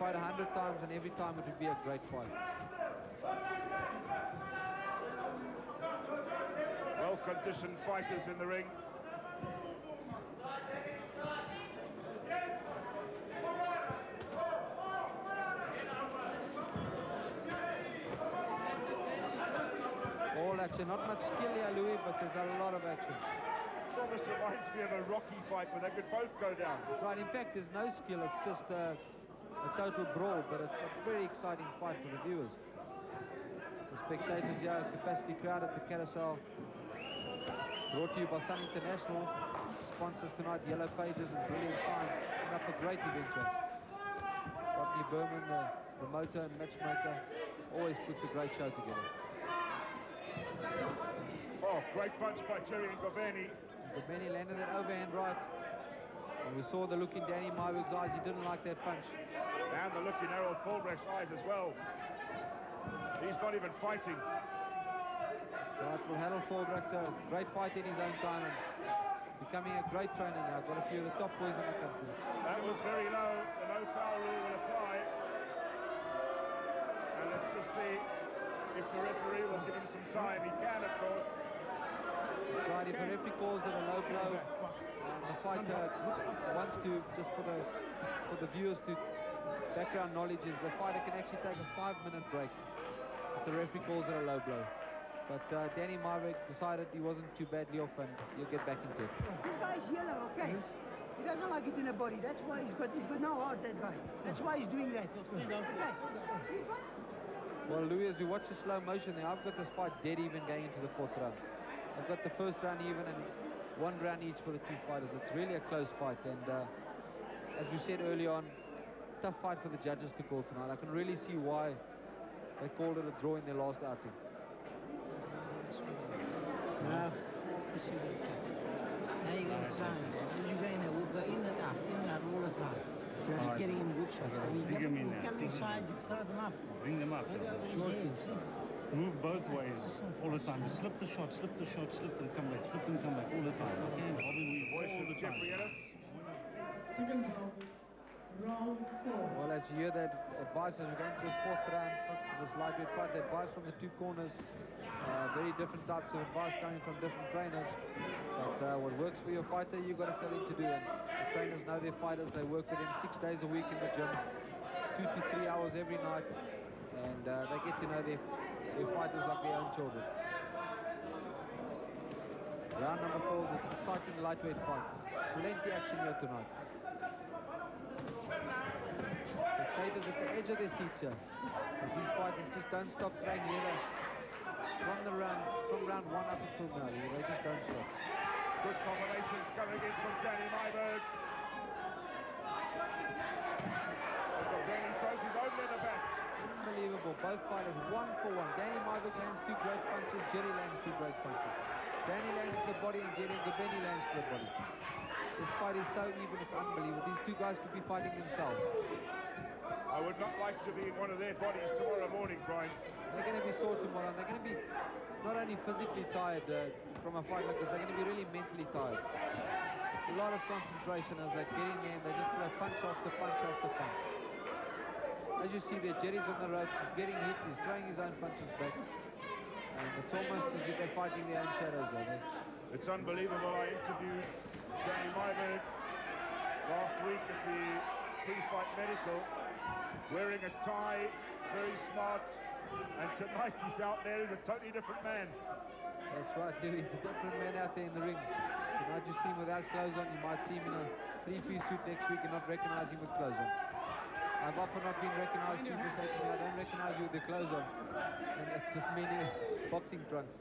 fight 100 times and every time it would be a great fight. Well-conditioned fighters in the ring. All action, not much skill here, Louis, but there's a lot of action. This almost reminds me of a Rocky fight where they could both go down. That's right. In fact, there's no skill. It's just a total brawl, but it's a very exciting fight for the viewers. The spectators here, capacity crowd at the Carousel. Brought to you by Sun International. Sponsors tonight, Yellow Pages and Brilliant Signs. Putting up a great event here. Rodney Berman, the promoter and matchmaker, always puts a great show together. Oh, great punch by Gerhard Ngobeni. Ngobeni landed that overhand right. And we saw the look in Danny Myburgh's eyes. He didn't like that punch. And the look in Errol Fulbrecht's eyes as well. He's not even fighting. Right, well, Harold Fulbrecht, a great fighter in his own time and becoming a great trainer now. Got a few of the top boys in the country. That was very low. The no foul rule will apply. And let's just see if the referee will give him some time. He can, of course. That's right, if the referee calls it a low blow, and the fighter wants to, just for the viewers to background knowledge, is the fighter can actually take a 5-minute break if the referee calls it a low blow. But Danny Myburgh decided he wasn't too badly off and he'll get back into it. This guy's yellow, okay? He doesn't like it in the body. That's why he's got no heart, that guy. That's why he's doing that. Well, Louis, as we watch the slow motion there, I've got this fight dead even going into the 4th round. I've got the first round even and 1 round each for the two fighters. It's really a close fight, and as we said early on, tough fight for the judges to call tonight. I can really see why they called it a draw in their last outing. Now you're going to try. You're going to go in and out all the time. You're getting in good shots. Dig him in you come inside, you throw them up. Bring them up. Short. Move both ways all the time. Slip the shot, slip the shot, slip and come back, slip and come back all the time. Okay, The voice of Jeffrey Ellis. Seconds out. Round 4. Well, as you hear that advice as we're going to the 4th round, this lightweight fight, the advice from the two corners, very different types of advice coming from different trainers. But what works for your fighter, you've got to tell him to do. And the trainers know their fighters. They work with them 6 days a week in the gym, 2 to 3 hours every night, and they get to know their fighters like their own children. Round number 4, this exciting lightweight fight. Plenty action here tonight. Spectators at the edge of their seats here. But these fighters just don't stop throwing leather from round 1 up until now. They just don't stop. Good combinations coming in from Danny Myburgh. Ngobeni throws his own leather back. Unbelievable. Both fighters 1 for 1. Danny Myburgh lands 2 great punches. Jerry lands 2 great punches. Danny lands to the body and Ngobeni lands to the body. This fight is so even, it's unbelievable. These two guys could be fighting themselves. I would not like to be in one of their bodies tomorrow morning, Brian. They're going to be sore tomorrow. And they're going to be not only physically tired from a fight like this, they're going to be really mentally tired. A lot of concentration as they get in there and they just throw punch after punch after punch. As you see there, Jerry's on the ropes, he's getting hit, he's throwing his own punches back. And it's almost as if they're fighting their own shadows there. It's unbelievable. I interviewed Danny Myburgh last week at the pre-fight medical, wearing a tie, very smart, and tonight he's out there, he's a totally different man. That's right, Louis, he's a different man out there in the ring. Tonight you see him without clothes on, you might see him in a 3-piece suit next week and not recognize him with clothes on. I've often not been recognized, people say to me, I don't recognize you with the clothes on. And that's just meaning boxing trunks.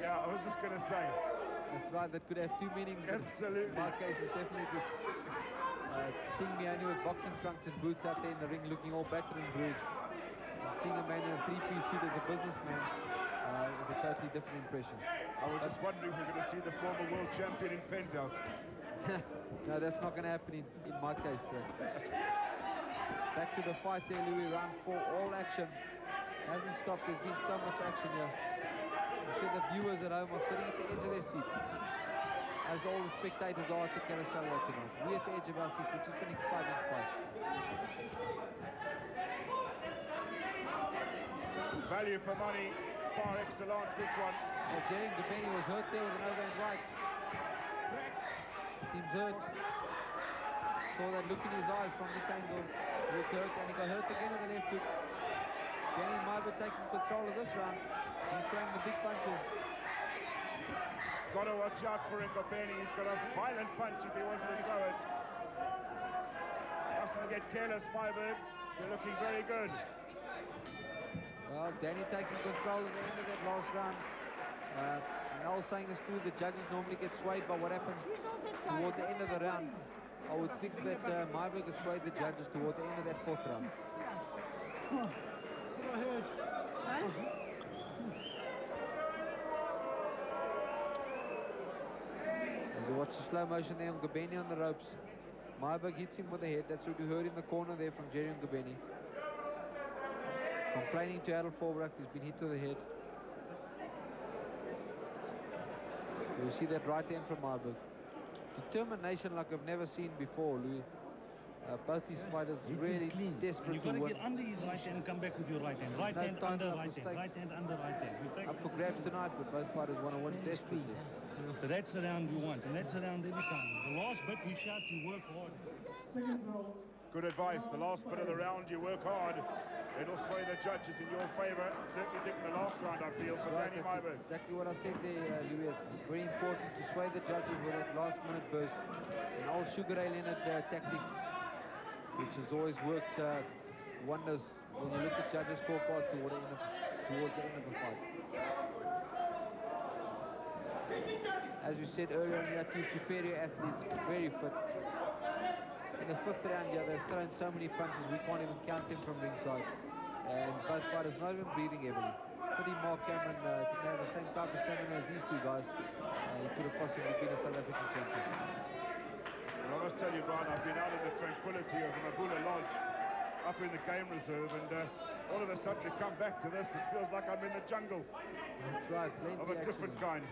Yeah, I was just going to say. That's right, that could have 2 meanings. Absolutely. In my case, it's definitely just seeing me only with boxing trunks and boots out there in the ring looking all battered and bruised. And seeing a man in a 3-piece suit as a businessman is a totally different impression. I was just wondering if we're going to see the former world champion in Penthouse. No, that's not going to happen in my case. Back to the fight there, Louis, round 4, all action. Hasn't stopped, there's been so much action here. I'm sure the viewers at home are sitting at the edge of their seats, as all the spectators are at the Carousel here tonight. We at the edge of our seats, it's just an exciting fight. Value for money, par excellence, this one. Well, Gerhard Ngobeni was hurt there with an overhand right. Seems hurt. Saw that look in his eyes from this angle. He looked hurt, and he got hurt again in the left hook. Danny Myburgh taking control of this round. He's throwing the big punches. He's got to watch out for Ngobeni. He's got a violent punch if he wants to throw it. Mustn't get careless, Myburgh. You're looking very good. Well, Danny taking control at the end of that last round. And the whole saying is true, the judges normally get swayed by what happens toward the end of the round. I would think that Myburgh has swayed the judges toward the end of that 4th round. As you watch the slow motion there, Ngobeni on the ropes. Myburgh hits him with the head. That's what we heard in the corner there from Gerhard Ngobeni. Complaining to Adolf Forbracht, he's been hit to the head. You see that right hand from Myburgh. Determination like I've never seen before, Louis. Both these fighters really desperate You've to got to win. get under his right hand and come back with your right hand. Right hand under right hand. Right hand under right hand. Up for grabs tonight, but both fighters want to win desperately. But that's the round we want, and that's the round every time. The last bit we shout, you work hard. Good advice. The last bit of the round, you work hard. It'll sway the judges in your favour. Certainly think the last round, I feel, for Danny Myburgh. Exactly what I said there, Louis. It's very important to sway the judges with that last-minute burst. An old Sugar Ray Leonard tactic, which has always worked wonders when you look at judges' scorecards towards the end of the fight. As we said earlier, we had two superior athletes, very fit. In the fifth round, they've thrown so many punches, we can't even count them from ringside. And both fighters not even breathing heavily. Pretty Mark Cameron didn't have the same type of stamina as these two guys. He could have possibly been a South African champion. Well, I must tell you, Brian, I've been out in the tranquility of the Mabula Lodge up in the game reserve, and all of a sudden to come back to this, it feels like I'm in the jungle. That's right, plenty of a different kind.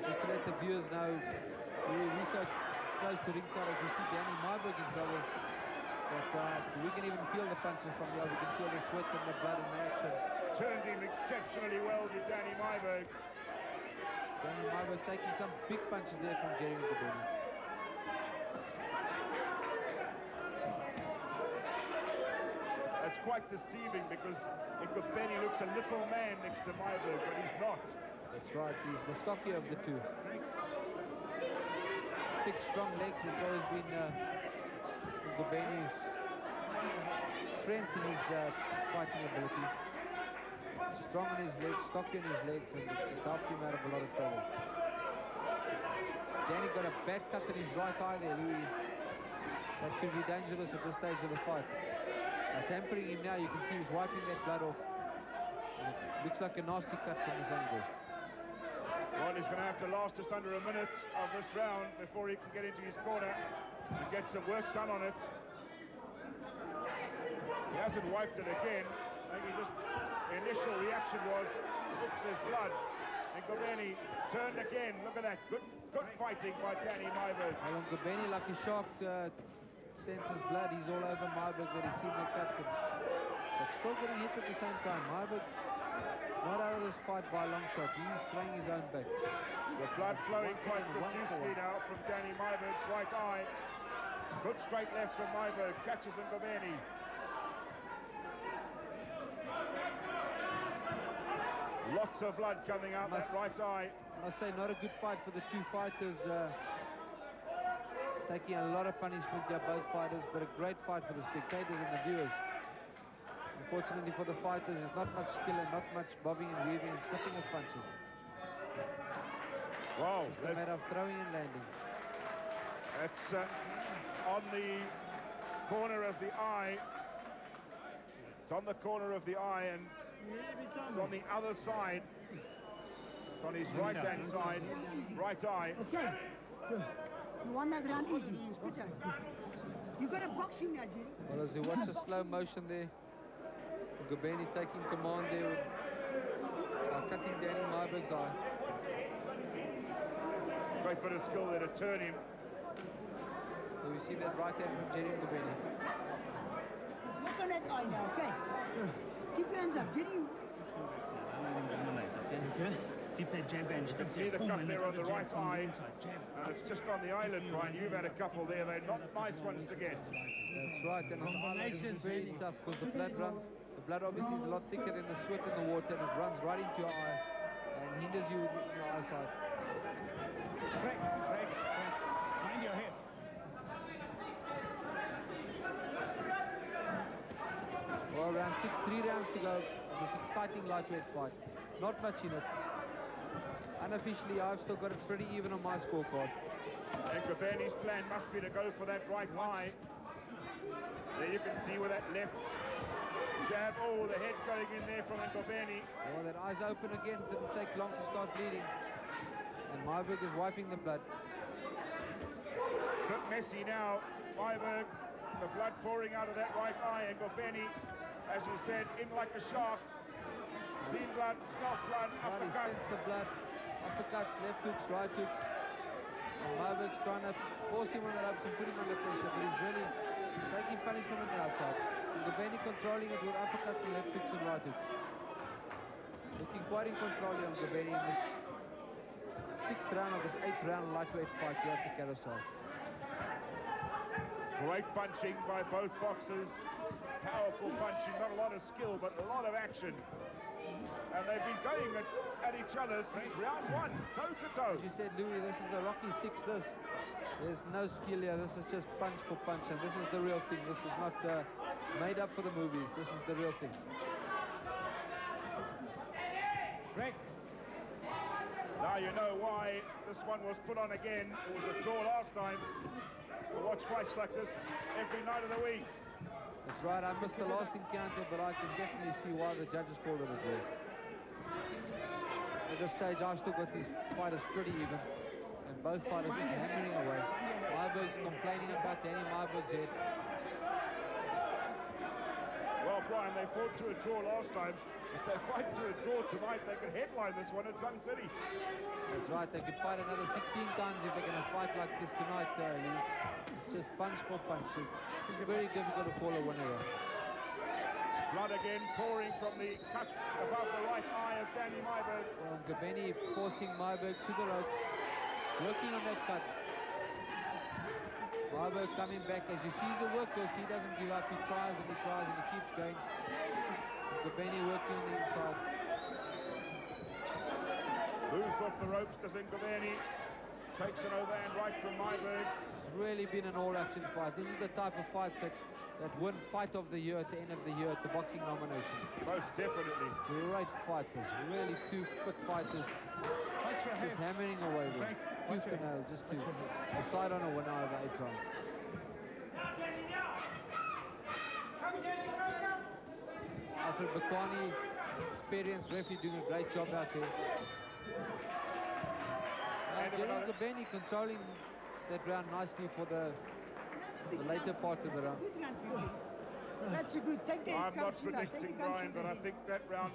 Just to let the viewers know, we're so close to ringside as we see Danny Myburgh in trouble. But we can even feel the punches from here. We can feel the sweat and the blood and the action. Turned him exceptionally well, did Danny Myburgh. Danny Myburgh taking some big punches there from Gerhard Ngobeni. That's quite deceiving because Ngobeni looks a little man next to Myburgh, but he's not. That's right, he's the stockier of the two. Thick, strong legs has always been Ngobeni's strength in his fighting ability. Strong in his legs, stocky in his legs, and it's helped him out of a lot of trouble. Danny got a bad cut in his right eye there, Louis. That could be dangerous at this stage of the fight. It's hampering him now. You can see he's wiping that blood off. And it looks like a nasty cut from his angle. Well, he's going to have to last just under a minute of this round before he can get into his corner and get some work done on it. He hasn't wiped it again. Maybe just the initial reaction was, oops, there's blood. And Ngobeni turned again. Look at that. Good fighting by Danny Myburgh. Well, Ngobeni, like a shark, senses blood. He's all over Myburgh that he's seen that cut. But still getting hit at the same time. Myburgh not out of this fight by a long shot. He's throwing his own back. The blood flowing quite profusely now from Danny Myburgh's right eye. Good straight left from Myburgh. Catches Ngobeni. Lots of blood coming out that right eye. I must say, not a good fight for the two fighters. Taking a lot of punishment here, both fighters, but a great fight for the spectators and the viewers. Unfortunately for the fighters, there's not much skill and not much bobbing and weaving and slipping of punches. Wow. It's just a matter of throwing and landing. That's on the corner of the eye. It's on the corner of the eye, and it's on the other side. It's on his right-hand side, right eye. Okay. You want that round easy. You got to box him now, Jerry. Well, as you watch the slow motion there, Ngobeni taking command there with cutting Danny Myburgh's eye. Great bit of skill there to turn him. So we see that right hand from Gerhard Ngobeni. Look on that eye now, okay? Keep your hands up, Jerry. Okay. Keep that jab and you can see the cut there on the right eye, and it's just on the eyelid, Brian. You've had a couple there. They're not nice ones to get. That's right, and on the eyelid it's very tough because the blood runs. The blood obviously is a lot thicker than the sweat in the water, and it runs right into your eye and hinders you in your eyesight. Break. Mind your head. Well, round 6, 3 rounds to go of this exciting lightweight fight. Not much in it. Unofficially, I've still got it pretty even on my scorecard. And Ngobeni's plan must be to go for that right eye. There you can see where that left jab, oh, the head going in there from Ngobeni. Oh, that eye's open again, didn't take long to start bleeding. And Myburgh is wiping the blood. Bit messy now, Myburgh, the blood pouring out of that right eye, and Ngobeni, as you said, in like a shark. Seen blood, smelt blood, Right, he uppercut. sensed the blood. Uppercuts, left hooks, right hooks. And Myburgh's trying to force him on the ropes and put him under pressure, but he's really taking punishment on the outside. And Ngobeni controlling it with uppercuts and left hooks and right hooks. Looking quite in control on Ngobeni in this 6th round of this 8th round lightweight fight here at the Carousel. Great punching by both boxers. Powerful punching, not a lot of skill, but a lot of action. And they've been going at each other since round 1, toe-to-toe. As you said, Louis, this is a Rocky 6, this. There's no skill here. This is just punch for punch, and this is the real thing. This is not made up for the movies. This is the real thing. Break. Now you know why this one was put on again. It was a draw last time. We'll watch fights like this every night of the week. That's right. I missed the last encounter, but I can definitely see why the judges called it a draw. At this stage, I've still got these fighters pretty even, and both fighters just hammering away. Myburgh's complaining about Danny Myburgh's head. Well, Brian, they fought to a draw last time. If they fight to a draw tonight, they could headline this one at Sun City. That's right. They could fight another 16 times if they're going to fight like this tonight, Lee. It's just punch for punch. It's very difficult to call a winner here. Blood again pouring from the cuts above the right eye of Danny Myburgh. Well, Ngobeni forcing Myburgh to the ropes, working on that cut. Myburgh coming back. As you see, he's a workhorse. He doesn't give up. He tries and he tries and he keeps going. Ngobeni working on the inside. Moves off the ropes, does Ngobeni. Takes an overhand right from Myburgh. It's really been an all-action fight. This is the type of fights that win Fight of the Year at the end of the year at the boxing nominations. Most definitely. Great fighters, really two fit fighters. Just hammering away there. Tooth and nail, just to decide on a winner over 8 rounds. Alfred Bakwani, experienced referee, doing a great job out there. And Gerhard Ngobeni controlling that round nicely for the later part of the round. That's a good. Take the I'm not predicting, Brian, but I think that round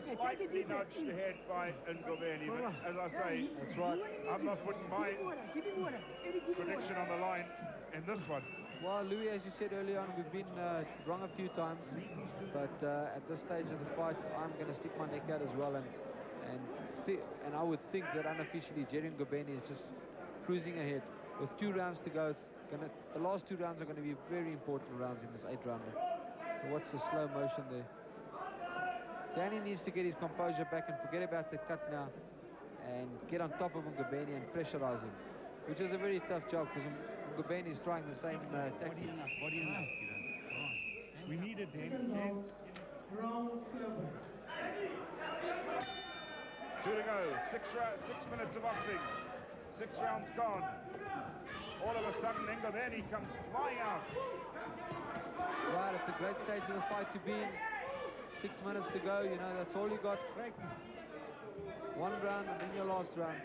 slightly nudged ahead by Ngobeni. But as I say, that's right. I'm not putting my prediction on the line in this one. Well, Louis, as you said earlier on, we've been wrong a few times, but at this stage of the fight, I'm going to stick my neck out as well, and I would think that unofficially, Gerhard Ngobeni is just cruising ahead with 2 rounds to go. The last 2 rounds are going to be very important rounds in this 8-rounder. What's the slow motion there? Danny needs to get his composure back and forget about the cut now, and get on top of Ngobeni and pressurize him, which is a very tough job because Ngobeni is trying the same tactics. Body enough. We need it, Danny. Round 7. 2 to go. 6 minutes of boxing. 6 rounds gone. All of a sudden, Ngobeni comes flying out. That's right. It's a great stage of the fight to be in. 6 minutes to go. You know, that's all you got. 1 round and then your last round.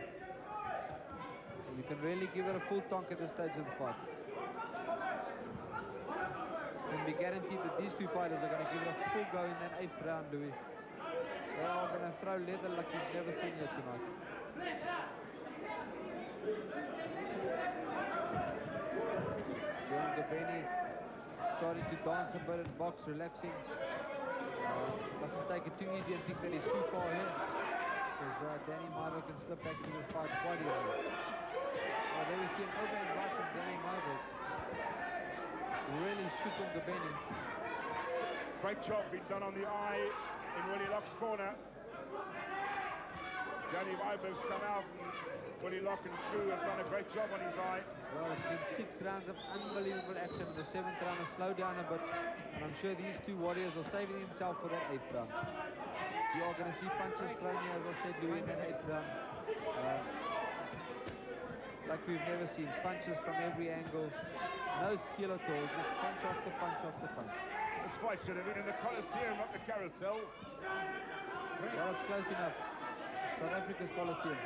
And you can really give it a full tonk at this stage of the fight. You can be guaranteed that these 2 fighters are going to give it a full go in that 8th round, Louis. They are going to throw leather like you've never seen here tonight. Gerhard Ngobeni starting to dance a bit and box, relaxing. Mustn't take it too easy and think that he's too far ahead, because Danny Myburgh can slip back to this fight quite easily. Oh, there we see an overhand right from Danny Myburgh. Really shook on Ngobeni. Great job being done on the eye in Willie Locke's corner. Danny Myburgh's come out, and Willie Locke and crew have done a great job on his eye. Well, it's been 6 rounds of unbelievable action. The 7th round has slowed down a bit, and I'm sure these 2 warriors are saving themselves for that 8th round. You are going to see punches thrown here, as I said, Louis, in that 8th round. like we've never seen. Punches from every angle, no skill at all, just punch after punch after punch. This fight should have been in the Coliseum, not the Carousel. Well, it's close enough. South Africa's Coliseum.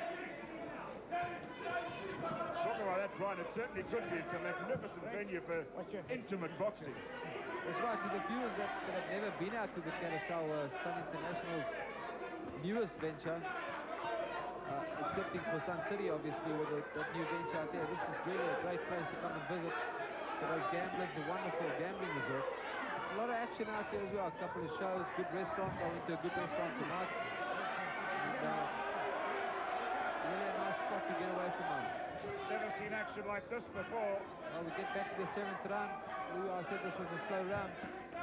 Talk about that, Brian, it certainly could be. It's a magnificent venue for intimate boxing. That's right, to the viewers that have never been out to the Carousel, Sun International's newest venture, excepting for Sun City, obviously, with that new venture out there. This is really a great place to come and visit for those gamblers, a wonderful gambling resort. A lot of action out there as well, a couple of shows, good restaurants. I went to a good restaurant tonight. And, really a nice spot to get away from home. It's never seen action like this before. Well, we get back to the 7th round. I said this was a slow round.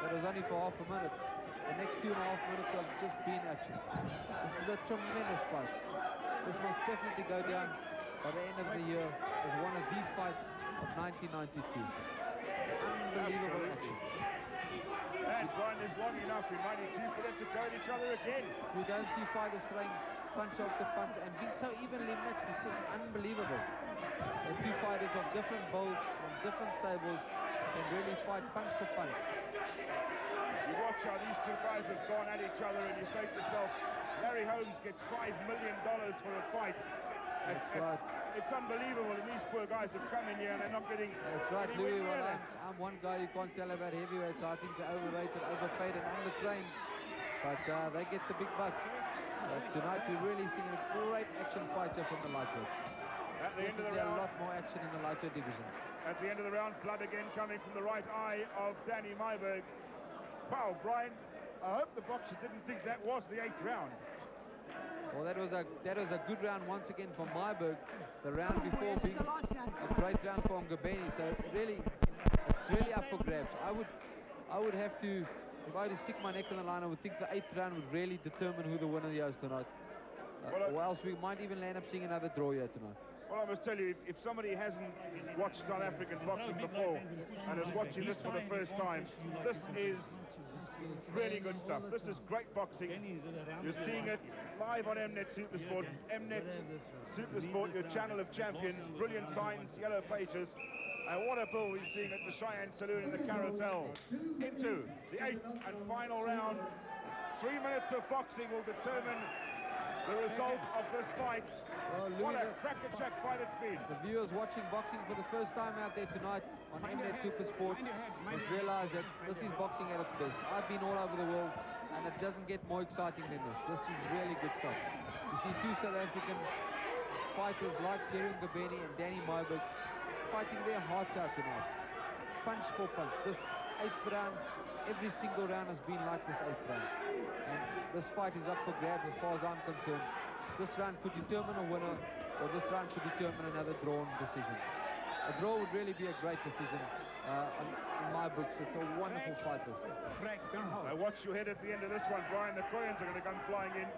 That was only for half a minute. The next 2.5 minutes have just been action. This is a tremendous fight. This must definitely go down by the end of the year as one of the fights of 1992. Unbelievable action. And Brian, is long enough in 92 for them to go at each other again. We don't see fighters throwing punch after punch and being so evenly matched. It's just unbelievable. The two fighters of different builds, from different stables, can really fight punch for punch. You watch how these two guys have gone at each other and you say to yourself, Larry Holmes gets $5 million for a fight. That's right. It's unbelievable, and these poor guys have come in here and they're not getting... That's right, Louis. Well, I'm one guy you can't tell about heavyweights. I think they're overrated, overpaid and undertrained. But they get the big bucks. Tonight we're really seeing a great action fight here from the lightweights. At the end of the round, a lot more action in the lightweight divisions. At the end of the round, blood again coming from the right eye of Danny Myburgh. Wow, Brian, I hope the boxers didn't think that was the 8th round. Well, that was a good round once again for Myburgh. The round before being a great round for Ngobeni. So really, it's really up for grabs. I would have to, if I had to stick my neck on the line, I would think the 8th round would really determine who the winner is tonight. Or else we might even end up seeing another draw here tonight. Well, I must tell you, if somebody hasn't watched South African boxing before and is watching this for the first time, this is really good stuff. This is great boxing. You're seeing it live on Mnet Supersport. Mnet Supersport, your channel of champions. Brilliant signs, yellow pages. And what a bull we're seeing at the Cheyenne Saloon in the Carousel. Into the 8th and final round. 3 minutes of boxing will determine the result of this fight. Well, what a crackerjack fight it's been. The viewers watching boxing for the first time out there tonight on Mnet Supersport must realize that this is boxing at its best. I've been all over the world and it doesn't get more exciting than this. This is really good stuff. You see two South African fighters like Gerhard Ngobeni and Danny Myburgh fighting their hearts out tonight. Punch for punch. This 8th round, every single round has been like this 8th round. And this fight is up for grabs as far as I'm concerned. This round could determine a winner, or this round could determine another drawn decision. A draw would really be a great decision in my books. It's a wonderful fight. Now watch your head at the end of this one, Brian. The Koreans are going to come flying in.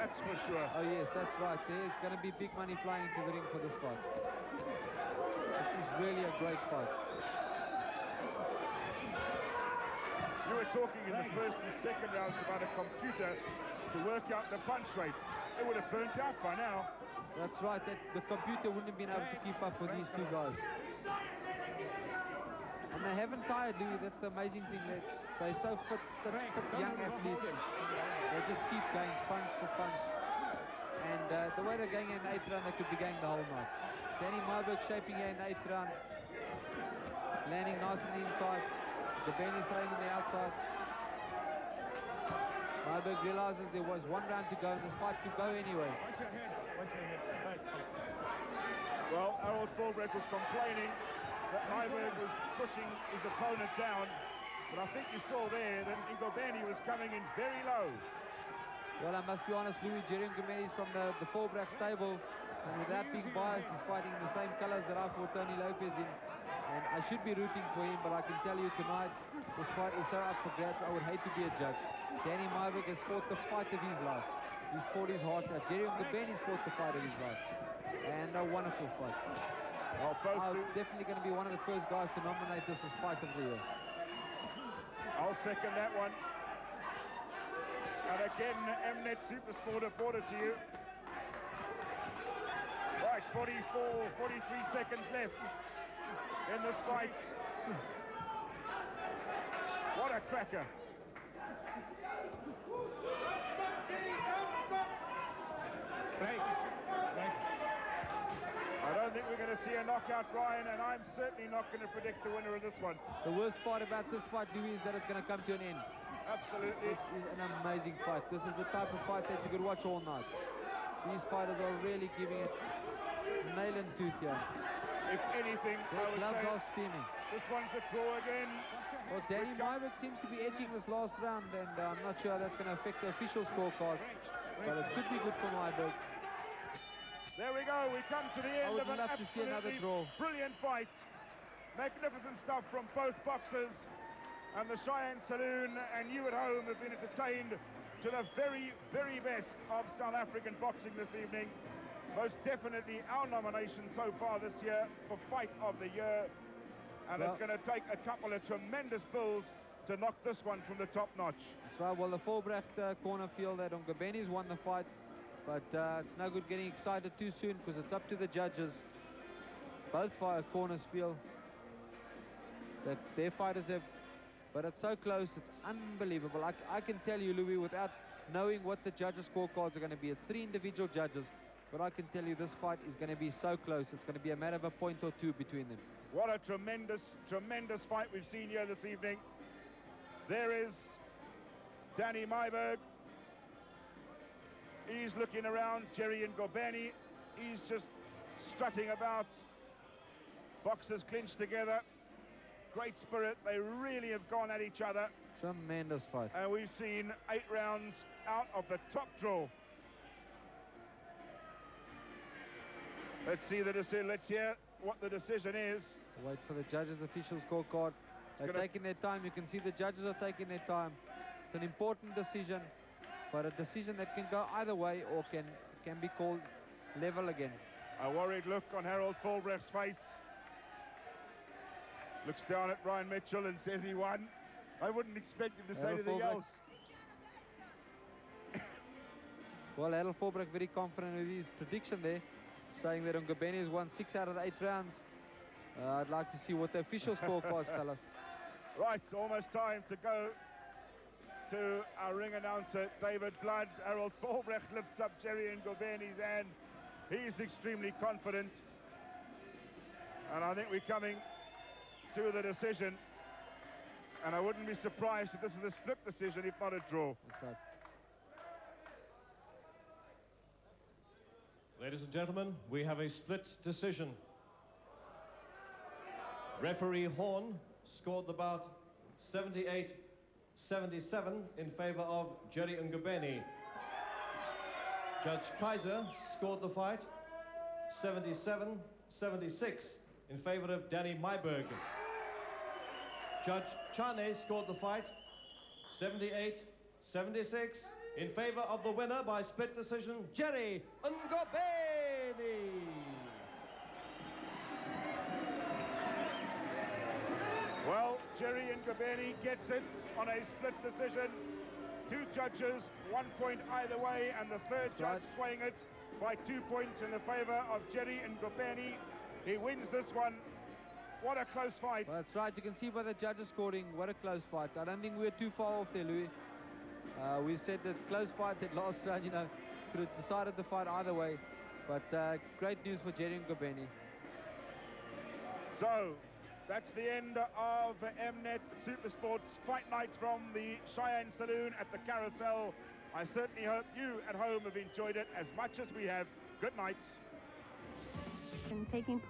That's for sure. Oh yes, that's right. There's going to be big money flying into the ring for this fight. This is really a great fight. You were talking in the first and second rounds about a computer to work out the punch rate. It would have burnt out by now. That's right. The computer wouldn't have been able to keep up with these two guys. And they haven't tired, Louis. That's the amazing thing. They're so fit, such fit young athletes. They just keep going punch for punch. And the way they're going in the 8th round, they could be going the whole night. Danny Myburgh shaping here in the 8th round. Landing nice on the inside. Ngobeni throwing on the outside. Myburgh realizes there was 1 round to go and this fight could go anyway. Watch your head. Watch your head. Well, Harold Fulbrecht was complaining that Myburgh was pushing his opponent down, but I think you saw there that Ngobeni was coming in very low. Well, I must be honest, Louis, Gerhard Ngobeni is from the Fulbrecht stable, and without being biased, he's fighting in the same colors that I fought Tony Lopez in. And I should be rooting for him, but I can tell you tonight, this fight is so up for grabs, I would hate to be a judge. Danny Myburgh has fought the fight of his life. He's fought his heart out. Gerhard Ngobeni's fought the fight of his life. And a wonderful fight. Well, I'm definitely going to be one of the first guys to nominate this as fight of the year. I'll second that one. And again, Mnet Supersport have brought it to you. Right, 44, 43 seconds left in this fight. What a cracker. Break. I don't think we're going to see a knockout, Brian, and I'm certainly not going to predict the winner of this one. The worst part about this fight, Louis, is that it's going to come to an end. Absolutely. This is an amazing fight. This is the type of fight that you could watch all night. These fighters are really giving it nail and tooth here. If anything, their gloves are steaming. This one's a draw again. Well, Danny Myburgh seems to be edging this last round, and I'm not sure how that's going to affect the official scorecards, but it could be good for Myburgh. There we go. We come to the end of an love to see another draw. Brilliant fight. Magnificent stuff from both boxers. And the Cheyenne Saloon and you at home have been entertained to the very, very best of South African boxing this evening. Most definitely our nomination so far this year for Fight of the Year. And it's going to take a couple of tremendous bulls to knock this one from the top notch. That's right. Well, the Volbrecht corner feel that Ngobeni's won the fight, but it's no good getting excited too soon because it's up to the judges. Both corners feel that their fighters have, but it's so close, it's unbelievable. I can tell you, Louis, without knowing what the judges' scorecards are going to be. It's 3 individual judges, but I can tell you this fight is going to be so close. It's going to be a matter of a point or two between them. What a tremendous, tremendous fight we've seen here this evening. There is Danny Myburgh. He's looking around. Gerry Ngobeni. He's just strutting about. Boxers clinched together. Great spirit. They really have gone at each other. Tremendous fight. And we've seen 8 rounds out of the top draw. Let's see the decision. Let's hear what the decision is. Wait for the judges' official scorecard. They're taking their time. You can see the judges are taking their time. It's an important decision, but a decision that can go either way or can be called level again. A worried look on Harold Volbrecht's face. Looks down at Brian Mitchell and says he won. I wouldn't expect him to say anything else. Well, Harold Volbrecht very confident with his prediction there, saying that Ngobeni has won 6 out of the 8 rounds. I'd like to see what the official scorecards tell us. Right, it's almost time to go to our ring announcer, David Blood. Harold Volbrecht lifts up Gerry Ngobeni's hand. He's extremely confident. And I think we're coming to the decision. And I wouldn't be surprised if this is a split decision, if not a draw. That's right. Ladies and gentlemen, we have a split decision. Referee Horn scored the bout 78-77 in favor of Gerry Ngobeni. Judge Kaiser scored the fight 77-76 in favor of Danny Myburgh. Judge Chane scored the fight 78-76 in favor of the winner by split decision, Gerry Ngobeni. Well, Gerry Ngobeni gets it on a split decision. 2 judges, 1 point either way, and the third judge swaying it by 2 points in the favor of Gerry Ngobeni. He wins this one. What a close fight. Well, that's right. You can see by the judges scoring, what a close fight. I don't think we're too far off there, Louis. We said that close fight that last round, you know, could have decided the fight either way. But great news for Gerry Ngobeni. So, that's the end of Mnet Supersports Fight Night from the Cheyenne Saloon at the Carousel. I certainly hope you at home have enjoyed it as much as we have. Good night. Taking place